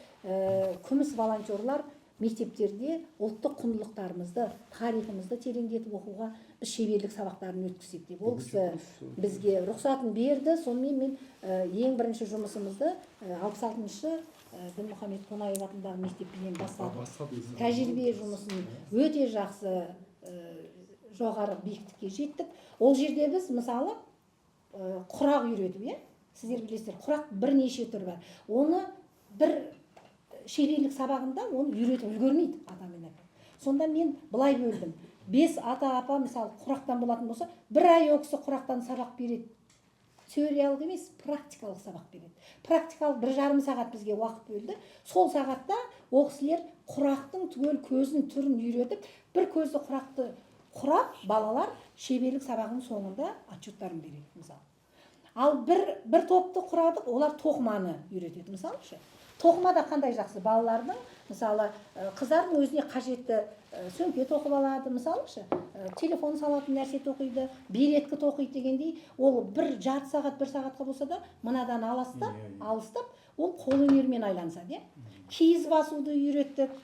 F: күміс волонтерлар мектептерде ұлттық құндылықтарымызды, тарихымызды тереңдетіп оқуға біз шеберлік сабақтарын өткізсек деп. Ол кісі бізге рұқсатын берді. Сонымен мен ең бірінші жұмысымызды 66-шы Дінмұхамед Қонаев атындағы мектеппен бастадық. Тәжірибе жұмысын өте жақсы жоғары биіктікке жеттік. Ол жерде біз мысалы құрақ үйретіп, сіздер білесіздер, құрақ бірнеше түрі бар. Оны бір шеберлік сабағында оны үйретіп үлгермейді ата мен апа. Сонда мен былай бөлдім. 5 ата апа мысалы құрақтан болатын болса, бір ай ол кісі құрақтан сабақ береді. Теориялық емес, практикалық сабақ береді. Практикалық 1,5 сағат бізге уақыт бөлді. Сол сағатта ол кісілер құрақтың түгел көзін түрін үйретіп, бір көзді құрақты құрап, балалар шеберлік сабағының соңында отчеттарын береді мысалы. Ал бір топты құрадық, олар тоқыманы үйретеді мысалы ше. Тоқымада қандай жақсы балалардың, мысалы қыздардың өзіне қажетті сөмке тоқып алады, мысалы ше, телефон салатын нәрсе тоқиды, береткі тоқиды дегендей, ол 1,5 сағат, 1 сағатқа болса да, мынадан алыстап, ол қолөнермен айланысады. Киіз басуды үйреттік,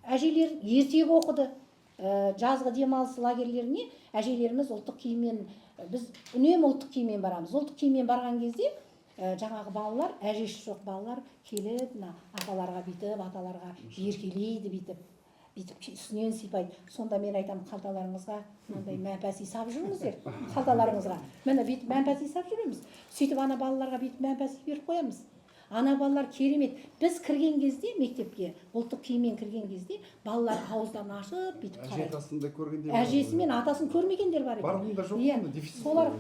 F: әжелер ертегі оқыды, жазғы демалыс лагерлеріне әжелеріміз ұлттық киіммен, біз үнемі ұлттық киіммен барамыз. Ұлттық киіммен барған кезде жаңағы балалар, әжесі жоқ балалар келіп, аталарға бүйтіп, аталарға еркелейді бүйтіп үстінен сипайды. Сонда мен айтам, қалталарыңызға мынандай мәпәси сап жүріңіздер, қалталарыңызға. Міне бүйтіп мәпәси сап жүреміз. Сөйтіп ана балаларға бүйтіп мәпәси беріп қоямыз. Ана балалар керемет. Біз кірген кезде мектепке, ұлттық киіммен кірген кезде балалар ауыздан ашып бүйтіп қарайды. Әжесі мен атасын көрмегендер бар екен.
B: Барлығында жоқ қой, дефицит.
F: Солар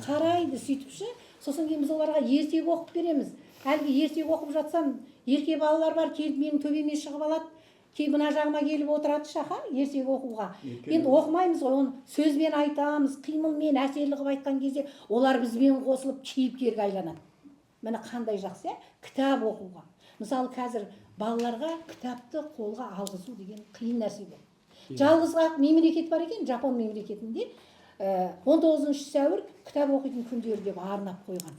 F: қарайды сөйтіпші. Сосын кейін біз оларға ертегі оқып береміз. Әлгі ертегі оқып жатсам, ерке балалар бар, келіп менің төбеме шығып алады. Кейін мына жағыма келіп отырады шаха, ертегі оқуға. Енді оқымаймыз ғой, оны сөзбен айтамыз, қимылмен, әсерлі қылып айтқан кезде олар бізбен қосылып кейіпкерге айланады. Міне қандай жақсы, кітап оқуға. Мысалы қазір балаларға кітапты қолға алғызу деген қиын нәрсе болды. Жалғызға мемлекет бар екен, Жапон мемлекетінде 19 сәуір кітап оқитын күндері деп арнап қойған.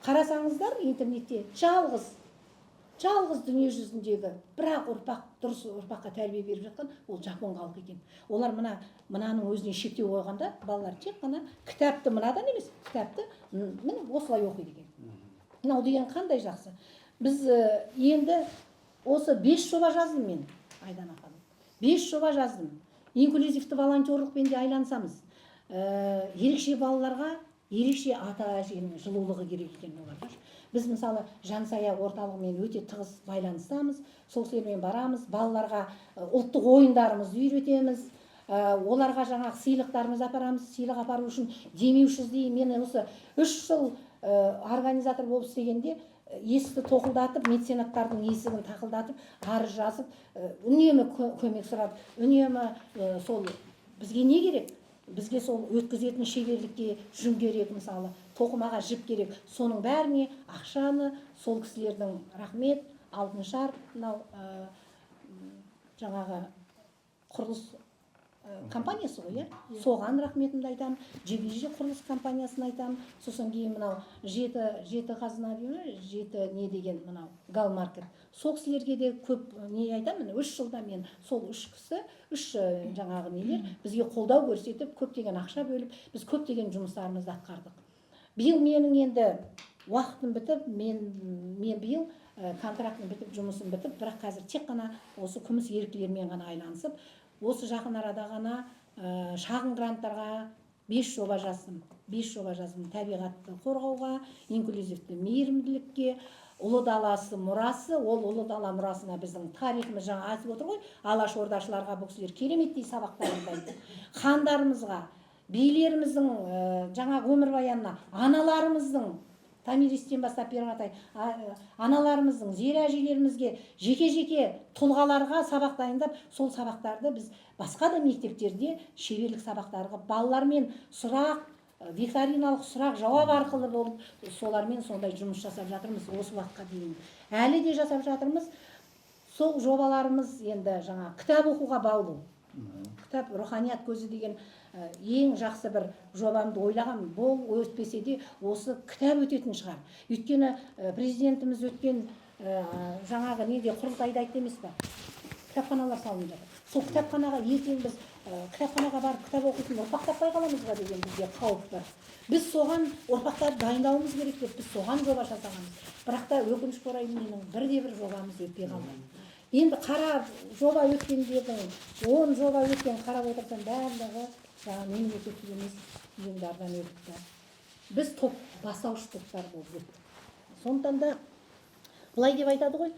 F: Қарасаңыздар интернетте жалғыз дүние жүзіндегі бірақ дұрыс ұрпаққа тәрбие беріп жатқан ол Жапон халқы екен. Олар мынаның өзіне шектеу қойғанда балалар тек қана кітапты мынадан емес, кітапты міне осылай оқиды екен. Мынау деген қандай жақсы. Біз енді осы 5 жоба жаздым мен, Айдана ханым. 5 жоба жаздым. Инклюзивті волонтерлықпен де айлансамыз. Ерекше балаларға, ерекше ата әженің жылулығы керек екен оларға. Біз мысалы Жансая орталығымен өте тығыз байланыстамыз. Сол себеппен барамыз, балаларға ұлттық ойындарымызды үйретеміз. оларға жаңағы сыйлықтарымыз апарамыз. Сыйлық апару үшін демеуші іздеймін. Мен осы 3 жыл организатор болып істегенде есікті тоқылдатып, меценаттардың есігін тақылдатып, арыз жазып, үнемі көмек сұрап, үнемі сол бізге не керек? Бізге сол өткізетін шеберлікке жүн керек, мысалы, тоқымаға жіп керек. Соның бәріне ақшаны сол кісілердің рахмет, Алтыншар, мынау жаңағы құрылыс компаниясы ғой, соған рахметімді айтамын. JBG құрылыс компаниясына айтамын. Сосын кейін мынау жеті қазына деймін, жеті не деген мынау Галмаркет. Сол кісілерге де көп не айтамын. 3 жылда мен сол 3 кісі, 3 жаңағы нелер бізге қолдау көрсетіп, көптеген ақша бөліп, біз көптеген жұмыстарымызды атқардық. Биыл менің енді уақытым бітіп, мен биыл контрактым бітіп, жұмысым бітіп, бірақ қазір тек қана осы күміс еріктілермен ғана айланысып, осы жақын арада ғана шағын гранттарға 5 жоба жаздым. 5 жоба жаздым. Табиғатты қорғауға, инклюзивті мейірімділікке, ұлы даласы мұрасы, ол ұлы дала мұрасына біздің тарихымыз жаңа айтып отыр ғой, алаш ордашыларға бұл кісілер кереметтей сабақтар дайындайды. Хандарымызға, билеріміздің жаңағы өмірбаянына, аналарымыздың Томиристен бастап бері қарай аналарымыздың, зере әжелерімізге жеке-жеке тұлғаларға сабақ дайындап, сол сабақтарды біз басқа да мектептерде шеберлік сабақтарға балалармен сұрақ, викториналық сұрақ жауап арқылы болып, солармен сондай жұмыс жасап жатырмыз осы уақытқа дейін. Әлі де жасап жатырмыз. Сол жобаларымыз енді жаңа кітап оқуға баулу. Кітап руханият көзі деген ең жақсы бір жобамды ойлағам. Бұл өтпесе де осы кітап өтетін шығар. Өйткені президентіміз өткен жаңағы неде құрылтайда айтты емес па? Кітапханалар салынып жатыр. Сол кітапханаға ертең біз кітапханаға барып кітап оқитын ұрпақ таппай қаламыз ба деген бізде қауіп бар. Біз соған ұрпақтарды дайындауымыз керек деп біз соған жоба жасағанбыз. Бірақ та өкінішке орай менің бір жобамыз өтпей қалды. Енді қара жоба өткендердің 10 жоба өткен қарап отырсам барлығы жаңа мемлекеттік емес ұйымдардан өтті. Біз топ бастауыш топтар болып өттік. Сондықтан да былай деп айтады ғой,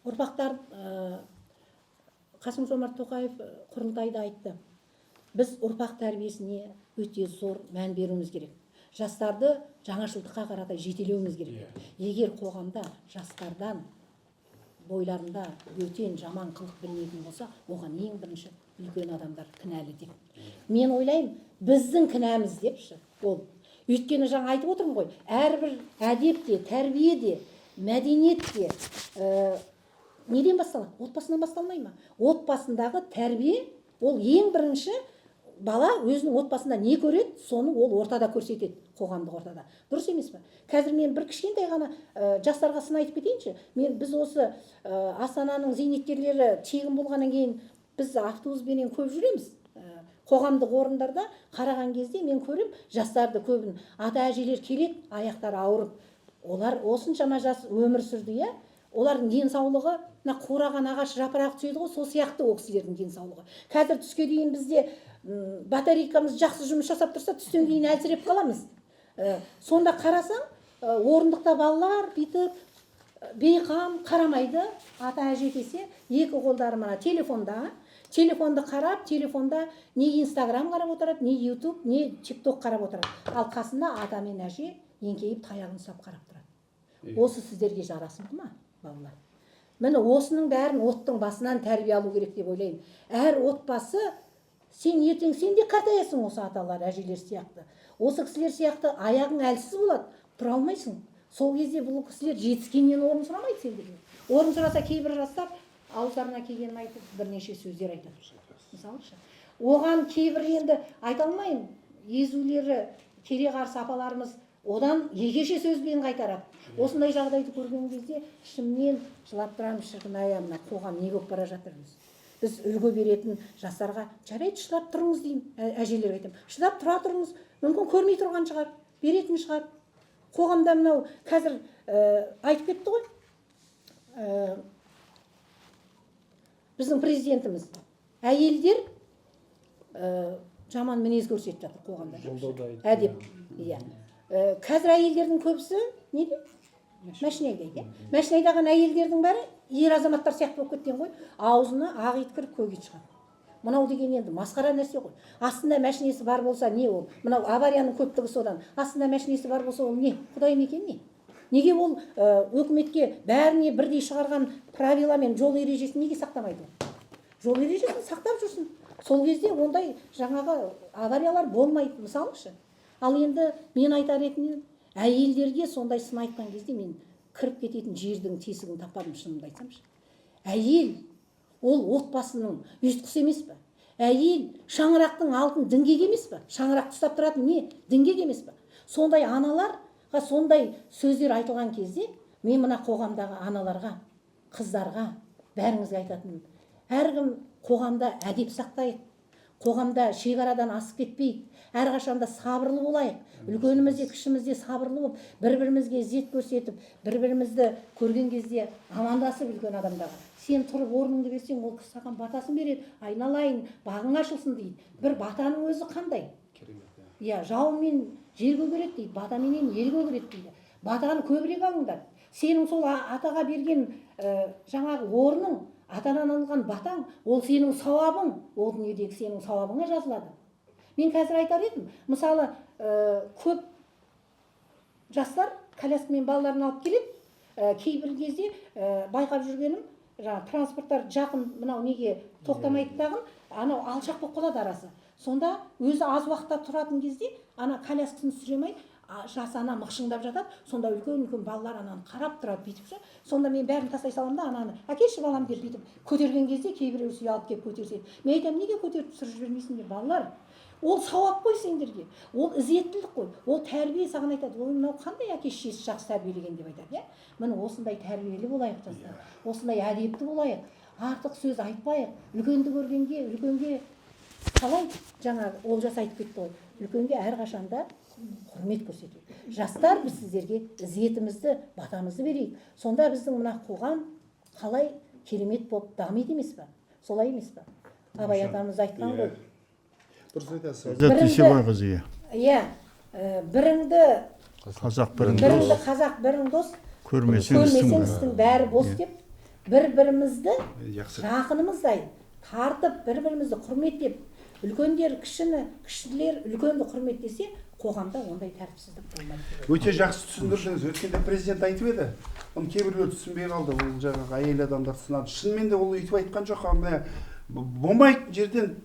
F: ұрпақтар Қасым-Жомарт Тоқаев құрылтайда айтты. Біз ұрпақ тәрбиесіне өте зор мән беруіміз керек. Жастарды жаңашылдыққа қарата жетелеуіміз керек. Егер қоғамда жастардан бойларында бөтен жаман қылық білмейтін болса, оған ең бірінші үлкен адамдар кінәлі деп. Мен ойлаймын, біздің кінәміз депші ол. Өйткені жаңа айтып отырмын ғой, әрбір әдепте, тәрбиеде, мәдениетте неден басталады? Отбасынан басталмай ма? Отбасындағы тәрбие ол ең бірінші бала өзінің отбасында не көреді, соны ол ортада көрсетеді, қоғамдық ортада. Дұрыс емес пе? Қазір мен бір кішкентай ғана жастарға сын айтып кетейінші. Біз осы Астананың зейнеткерлері тегін болғаннан кейін біз автобуспенен көп жүреміз. Қоғамдық орындарда қараған кезде мен көрем, жастарды көбін ата-әжелер келеді, аяқтары ауырып. Олар осыншама жас өмір сүрді, иә? Олардың денсаулығы, қураған ағаш жапырақ түседі ғой, сол сияқты ол кісілердің денсаулығы. Қазір түске дейін бізде батарейкамыз жақсы жұмыс жасап тұрса, түстен кейін әлсіреп қаламыз. Сонда қарасаң, орындықта балалар бүйтіп бейқам қарамайды, ата-әже десе, екі қолдары мына телефонды қарап, телефонда не Инстаграм қарап отырады, не YouTube, не TikTok қарап отырады. Ал қасында ата мен әже еңкейіп таяғын ұстап қарап тұрады. Осы сіздерге жарасымды ма, балалар? Міне осының бәрін оттың басынан тәрбие алу керек деп ойлаймын. Әр отбасы, сен ертең сен де қартаясың осы аталар, әжелер сияқты. Осы кісілер сияқты аяғың әлсіз болады, тұра алмайсың. Сол кезде бұл кісілер жетіскеннен орын сұрамайды сендерге. Орын сұраса кейбір жастар ауыздарына келгенін айтып бірнеше сөздер айтады. Мысалшы, оған кейбір енді айта алмайын, езулері кере қарсы апаларымыз одан екеше сөзбен қайтарады. Осындай жағдайды көрген кезде ішімнен жылап тұрамын, шіркін-ай, мына қоғам не болып бара жатырмыз. Біз үлгі беретін жастарға жарайды, шыдап тұрыңыз деймін, әжелерге айтамын. Шыдап тұра тұрыңыз, мүмкін көрмей тұрған шығар, беретін шығар. Қоғамда мынау қазір айтып кетті ғой. Біздің президентіміз әйелдер жаман мінез көрсетіп жатыр қоғамда. Әдеп. Иә. Қазір әйелдердің көбісі неде? машина айдайды, иә. Машина айдаған әйелдердің бәрі ер азаматтар сияқты болып кеткен ғой. Аузына ақ ит кіріп көк ит шығады. Мынау деген енді масқара нәрсе ғой. Астында машинесі бар болса не ол? Мынау аварияның көптігі содан. Астында машинесі бар болса ол не? Құдайым екен не? Неге ол өкіметке бәріне бірдей шығарған правила мен жол ережесін неге сақтамайды? Жол ережесін сақтап жүрсін. Сол кезде ондай жаңағы авариялар болмайды, мысалышы. Ал енді мен айтар едім, әйелдерге сондай сын айтқан кезде мен кіріп кететін жердің тесігін таппадым, шынымды айтсамшы. Әйел ол отбасының ұйытқысы емес пе? Әйел шаңырақтың алтын діңгек емес пе? Шаңырақты ұстап тұратын не? Діңгек емес пе? Сондай аналарға сондай сөздер айтылған кезде мен мына қоғамдағы аналарға, қыздарға бәріңізге айтатыным, әркім қоғамда әдеп сақтайық, қоғамда шекарадан асып кетпейік, әрқашанда сабырлы болайық, үлкенімізде кішімізде сабырлы болып, бір-бірімізге ізет көрсетіп, бір-бірімізді көрген кезде амандасып үлкен адамдарға. Сен тұрып орныңды берсең, ол кісі саған батасын береді, айналайын, бағың ашылсын дейді. Bir батаның өзі қандай? Иә, жаумен жер көгереді дейді, батаменен ел көгереді дейді. Батаны көбірек алыңдар. Сенің сол атаға берген жаңағы орның, атадан алған батаң, ол сенің сауабың, ол дүниедегі сенің сауабыңа жазылады. Мен қазір айтар едім, мысалы, көп жастар коляскамен балаларын алып келеді, кейбір кезде байқап жүргенім, транспорттар жақын мынау неге тоқтамайды тағын, анау алшақ болып қалады арасы. Сонда өзі аз уақытта тұратын кезде, ана коляскасын сүремей, жас ана мықшыңдап жатады, сонда үлкен-үлкен балалар ананы қарап тұрады, бүйтіп. Сонда мен бәрін тастай салам да, ананы әкелші балам деп бүйтіп көтерген кезде кейбіреусі ұялып келіп көтерсе, мен айтамын, неге көтеріп түсіріп жібермейсіңдер балалар? Ол сауап қой сендерге, ол ізеттілік қой, ол тәрбие. Саған айтады, ой, мынау қандай әке шешесі жақсы тәрбиелеген деп айтады, иә? Міне осындай тәрбиелі болайық жастар, осындай әдепті болайық, артық сөз айтпайық, үлкенді көргенге, үлкенге қалай жаңағы Олжас айтып кетті ғой, үлкенге әрқашанда құрмет көрсету. Жастар, біз сіздерге ізетімізді, батамызды берейік. Сонда біздің мына қоғам қалай керемет болып дамиды емес пе? Солай емес пе? Абай атамыз айтқан ғой.
B: Дұрыс айтасыз.
A: Дүйсебайқызы.
F: Иә, біріңді
A: Қазақ бірің дос,
F: көрмесең істің бәрі бос деп, бір-бірімізді жақынымыздай тартып, бір-бірімізді құрметтеп, үлкендер кішіні, кішілер үлкенді құрметтесе, қоғамда ондай тәртіпсіздік болмайды.
B: Өте жақсы түсіндірдіңіз. Өткенде президент айтып еді, оны кейбіреулер түсінбей қалды. Ол жаңағы әйел адамдар сынады. Шынымен де ол өйтіп айтқан жоқ. Болмайтын жерден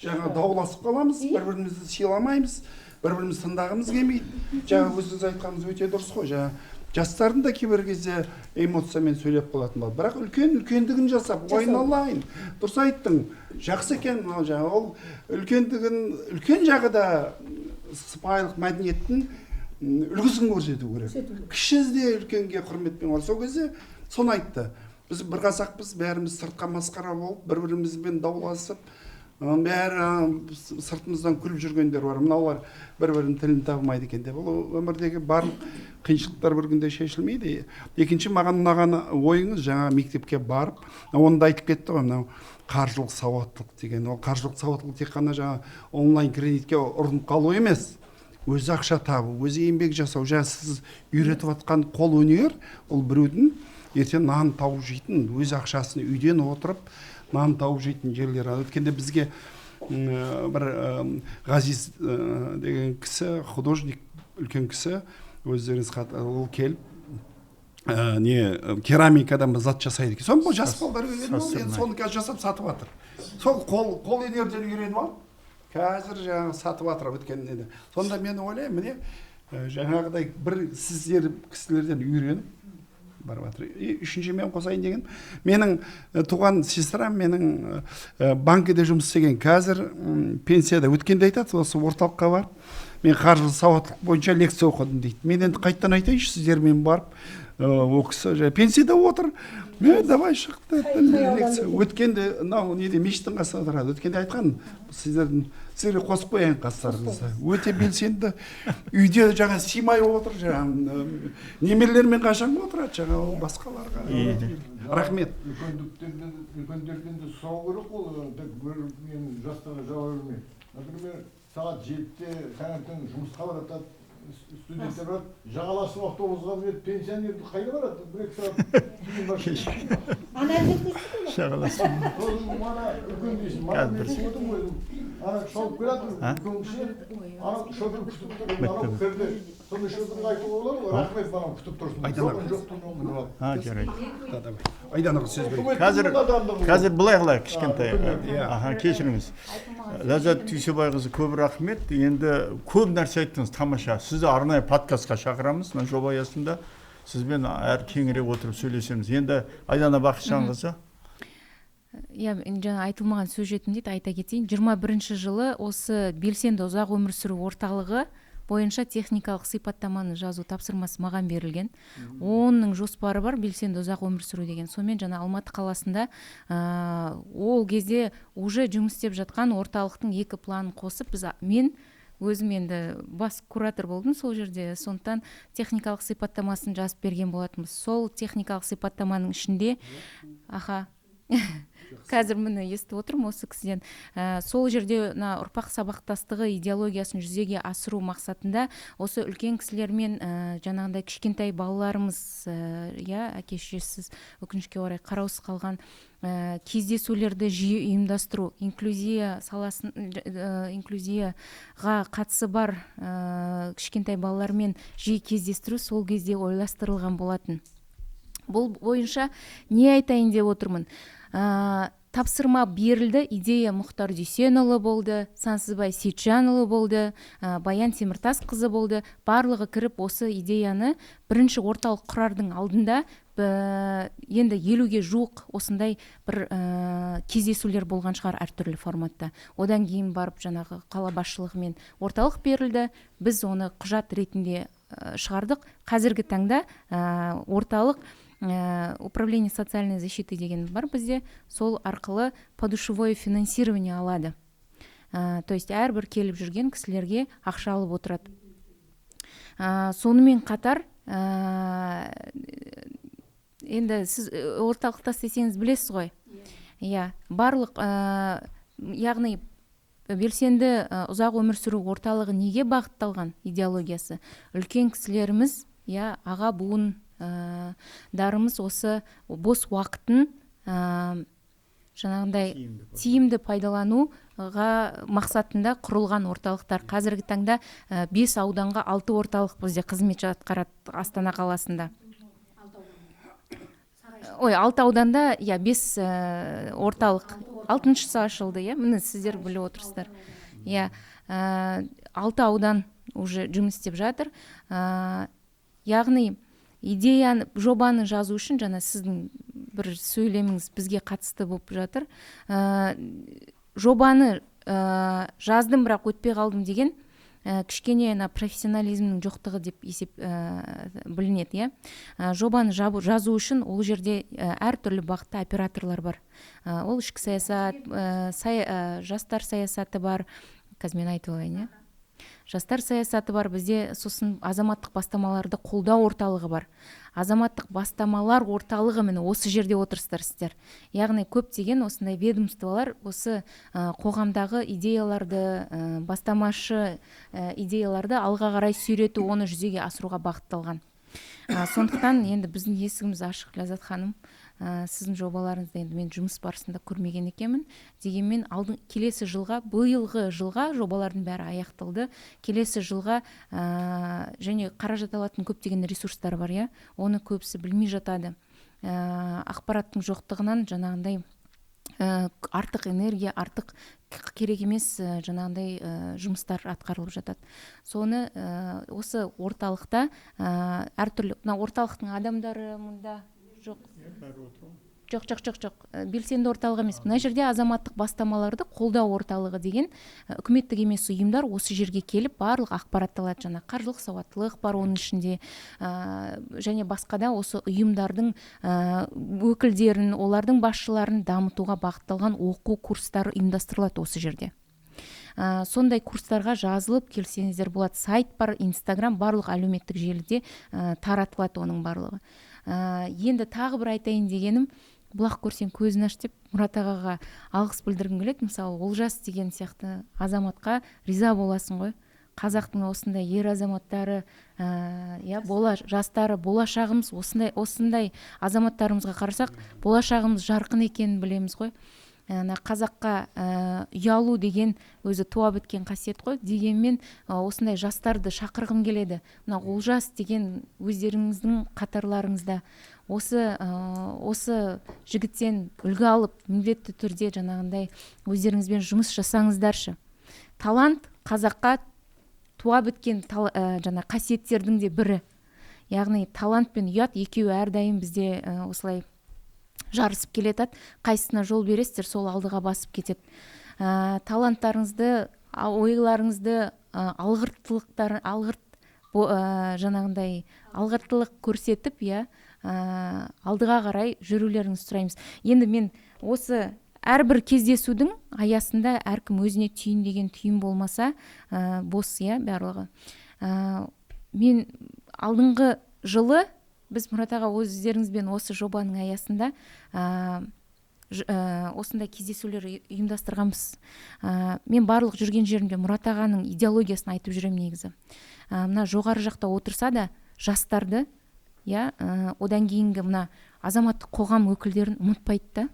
B: жаңа дауласып қаламыз, бір-бірімізді сыйламаймыз, бір-бірімізді тыңдағымыз келмейді. Жаңа өзіңіз айтқаныңыз өте дұрыс қой. Жаңа жастардың да кейбір кезде эмоциямен сөйлеп қалатын бар. Бірақ үлкендігін жасап, ойналайын. Дұрыс айттың. Жақсы екен мынау жаңа. Ол үлкендігін, үлкен жағы да сыпайылық мәдениеттің үлгісін көрсету керек. Кіші де үлкенге құрметпен қарау. Сол кезде соны айтты. Біз бір қазақпыз, бәріміз сыртқа масқара болып, бір-бірімізбен дауласып, бәрі сыртымыздан күліп жүргендер бар. Мынаулар бір-бірінің тілін табылмайды екен деп. Ол өмірдегі барлық қиыншылықтар бір күнде шешілмейді. Екінші маған ұнаған ойыңыз, жаңа мектепке барып, оны да айтып кетті ғой, мынау қаржылық сауаттылық деген. Ол қаржылық сауаттылық тек қана жаңа онлайн кредитке ұрынып қалу емес. Өзі ақша табу, өзі еңбек жасау. Жаңа сіз үйретіп жатқан қол өнер, ол біреудің ертең нан тауып жейтін, өз ақшасын үйден отырып нан тауып жейтін жерлер. Өткенде бізге бір Ғазиз деген кісі, художник, үлкен кісі, өздеріңіз ол келіп, керамикадан бір зат жасайды екен. Соны жас балдар үйреніп, соны қазір жасап сатып жатыр. Сол қол өнерден үйреніп алып, қазір жаңағы сатып жатыр өткенде. Сонда мен ойлаймын, міне жаңағыдай бір сіздер кісілерден үйреніп барып жатыр. Үшінші мен қосайын деген, менің туған сестрам менің банкіде жұмыс істеген, қазір пенсияда. Өткенде айтады, осы орталыққа барып, мен қаржылық сауаттылық бойынша лекция оқыдым дейді. Мен енді қайттан айтайыншы, сіздермен барып, ол кісі пенсияда отыр. Давай шықты лекция. Өткенде мынау неде мешіттің қасында тұрады. Өткенде айтқан, сіздерге қосып қояйын қастарыңызды. Өте белсенді. Үйде жаңа симай отыр, жаңа немерелермен қашан отырады, жаңа басқаларға. Рахмет.
E: Үлкендерден де сұрау керек ол, мен жастарға жауап бермеймін. Например, сағат 7-де таңертең жұмысқа баратады, студенттер барады, жағаласып автобусқа мінеді, пенсионер қайда барады? 1-2 сағат кейін барып.
F: ана әңгімелесіп
A: Шағаласың.
E: Сосын мана үлкен дейсің, мана мен көрдім өзім. Ана шауып келатыр, үлкен кісі, ана шофер күтіп тұр, ана кірді. Соны шоферге айтуға болады ғой, рахмет балам күтіп тұрсын.
B: Айдана.
E: Жоқтың өмірі бар.
A: Жарайды.
B: Айданаға сөз берейік.
A: Қазір былай қылайық кішкентай. Аха, кешіріңіз. Ләззат Түйсебайқызы көп рахмет. Енді көп нәрсе айттыңыз, тамаша. Сізді арнайы подкастқа шақырамыз, мына жоба аясында. Сізбен әр кеңірек отырып сөйлесеміз. Енді Айдана Бақытжанқызы.
C: Иә, жаңа айтылмаған сөз жетім дейді, айта кетейін. 21 жылы осы белсенді ұзақ өмір сүру орталығы бойынша техникалық сипаттаманы жазу тапсырмасы маған берілген. Оның жоспары бар, белсенді ұзақ өмір сүру деген. Сонымен жаңа Алматы қаласында ол кезде уже жұмыс істеп жатқан орталықтың 2 планын қосып, мен өзім енді бас куратор болдым сол жерде, сондықтан техникалық сипаттамасын жазып берген болатынбыз. Сол техникалық сипаттаманың ішінде, қазір міне естіп отырмын осы кісіден, сол жерде ұрпақ сабақтастығы идеологиясын жүзеге асыру мақсатында осы үлкен кісілермен жаңағындай кішкентай балаларымыз, әке шешесіз өкінішке орай қараусыз қалған кездесулерді жиі ұйымдастыру, инклюзияға қатысы бар кішкентай балалармен жиі кездестіру сол кезде ойластырылған болатын. Бұл бойынша не айтайын деп отырмын? Тапсырма берілді, идея Мұхтар Дүйсенұлы болды, Сансызбай Сейтжанұлы болды, Баян Теміртас қызы болды. Барлығы кіріп осы идеяны бірінші орталық құрардың алдында енді 50-ге жуық осындай бір кездесулер болған шығар әртүрлі форматта. Одан кейін барып жаңағы қала басшылығымен орталық берілді. Біз оны құжат ретінде шығардық. Қазіргі таңда орталық управление социальной защиты деген бар бізде, сол арқылы подушевое финансирование алады. То есть әрбір келіп жүрген кісілерге ақша алып отырады. Сонымен қатар, енді сіз орталықта істесеңіз білесіз ғой. Иә, барлық, яғни белсенді ұзақ өмір сүру орталығы неге бағытталған идеологиясы? Үлкен кісілеріміз, аға буын дарымыз осы бос уақытын жаңағындай тиімді пайдалануға мақсатында құрылған орталықтар. Қазіргі таңда 5 ауданға 6 орталық бізде қызмет атқарады Астана қаласында. 6 ауданда 5 орталық. 6-шысы ашылды, міне сіздер біліп отырсыздар. 6 аудан уже жұмыс істеп жатыр. Яғни идеяны, жобаны жазу үшін жаңа сіздің бір сөйлеміңіз бізге қатысты болып жатыр. Жобаны жаздым, бірақ өтпей қалдым деген кішкене профессионализмнің жоқтығы деп білінеді. Жобаны жазу үшін ол жерде әртүрлі бағытта операторлар бар. Ол ішкі саясат, жастар саясаты бар, қазір мен айтып алайын. Жастар саясаты бар, бізде сосын азаматтық бастамаларды қолдау орталығы бар. Азаматтық бастамалар орталығы міне осы жерде отырсыздар сіздер. Яғни көптеген осындай ведомстволар осы қоғамдағы идеяларды, бастамашы идеяларды алға қарай сүйрету, оны жүзеге асыруға бағытталған. Сондықтан енді біздің есігіміз ашық, Ләззат ханым. Сіздің жобаларыңызды енді мен жұмыс барысында көрмеген екенмін. Дегенмен келесі жылға, биылғы жылға жобалардың бәрі аяқталды. Келесі жылға және қаражат алатын көптеген ресурстар бар, оны көбісі білмей жатады. Ақпараттың жоқтығынан жаңағындай артық энергия, артық керек емес жаңағындай жұмыстар атқарылып жатады. Соны осы орталықта әртүрлі, орталықтың адамдары мұнда жоқ. Жоқ. Белсенді орталық емес. Мына жерде азаматтық бастамаларды қолдау орталығы деген үкіметтік емес ұйымдар осы жерге келіп барлық ақпарат алады. Жаңа қаржылық сауаттылық бар оның ішінде, және басқа да осы ұйымдардың өкілдерін, олардың басшыларын дамытуға бағытталған оқу курстары ұйымдастырылады осы жерде. Сондай курстарға жазылып келсеңіздер болады. Сайт бар, Инстаграм, барлық әлеуметтік желіде таратылады оның барлығы. Енді тағы бір айтайын дегенім, бұлақ көрсең көзін аш деп Мұрат ағаға алғыс білдіргім келеді. Мысалы, Олжас деген сияқты азаматқа риза боласың ғой. қазақтың осындай ер азаматтары, жастары, болашағымыз осындай азаматтарымызға қарасақ, болашағымыз жарқын екенін білеміз ғой. Қазаққа ұялу деген өзі туа біткен қасиет қой. Дегенмен осындай жастарды шақырғым келеді. Мына Олжас деген өздеріңіздің қатарларыңызда осы жігіттен үлгі алып, міндетті түрде жаңағындай өздеріңізбен жұмыс жасаңыздаршы. Талант қазаққа туа біткен жаңа қасиеттердің де бірі. Яғни талант пен ұят екеуі әрдайым бізде осылай жарысып келетат. Қайсысына жол бересіздер, сол алдыға басып кетеді. Таланттарыңызды, ойларыңызды алғырттылық көрсетіп, алдыға қарай жүрулеріңізді сұраймыз. Енді мен осы әрбір кездесудің аясында әркім өзіне түйін деген түйін болмаса бос, барлығы. Мен алдыңғы жылы біз Мұрат аға өздеріңізбен осы жобаның аясында осындай кездесулер ұйымдастырғанбыз. Мен барлық жүрген жерімде Мұрат ағаның идеологиясын айтып жүремін негізі. Мына жоғары жақта отырса да жастарды, одан кейінгі мына азаматтық қоғам өкілдерін ұмытпайды да,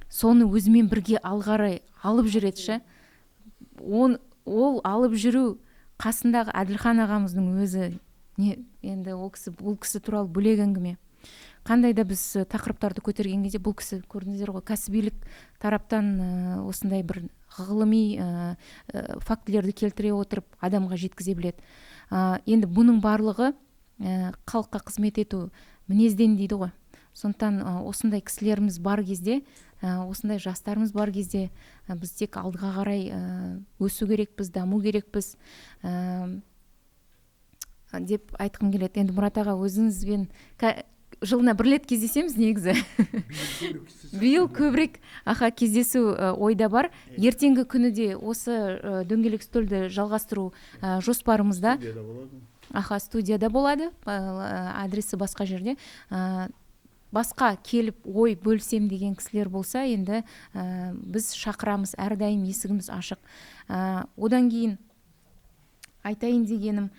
C: соны өзімен бірге алғарай алып жүретші. Ол алып жүру қасындағы Әділхан ағамыздың өзі, енді бұл кісі туралы бөлек әңгіме. Қандай да біз тақырыптарды көтерген кезде бұл кісі, көрдіңіздер ғой, кәсібилік тараптан осындай бір ғылыми фактілерді келтіре отырып адамға жеткізе біледі. Енді бұның барлығы халыққа қызмет ету мінезден дейді ғой. Сондықтан осындай кісілеріміз бар кезде, осындай жастарымыз бар кезде біз тек алдыға қарай өсу керекпіз, даму керекпіз деп айтқым келеді. Енді Мұрат аға, өзіңізбен жылына бір рет кездесеміз негізі. Биыл көбірек кездесу ойда бар. Ертеңгі күні де осы дөңгелек үстелді жалғастыру жоспарымызда. Студияда болады, адресі басқа жерде. Басқа келіп ой бөлсем деген кісілер болса, енді біз шақырамыз, әрдайым есігіміз ашық. Одан кейін айтайын дегенім,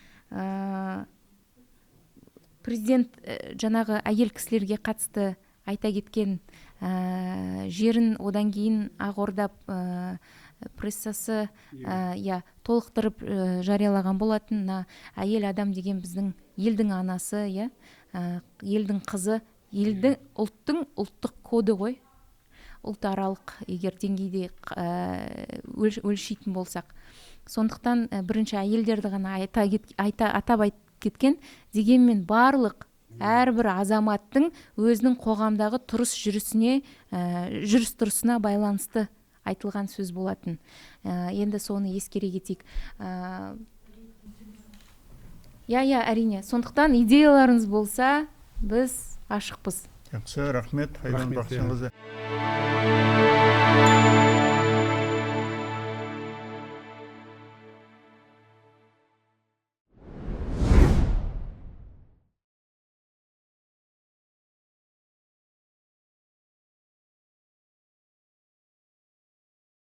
C: президент жаңағы әйел кісілерге қатысты айта кеткен жерін одан кейін Ақорда прессасы толықтырып жариялаған болатын. Әйел адам деген біздің елдің анасы, елдің қызы, ұлттың ұлттық коды ғой. Ұлтаралық егер деңгейде өлшейтін болсақ. Сондықтан бірінші әйелдерді ғана атап кеткен, дегенмен барлық әрбір азаматтың өзінің қоғамдағы жүріс-тұрысына байланысты айтылған сөз болатын. Енді соны ескере кетейік. Әрине. Сондықтан идеяларыңыз болса, біз ашықпыз.
A: Жақсы, рахмет. Айдан Бақсыңызы.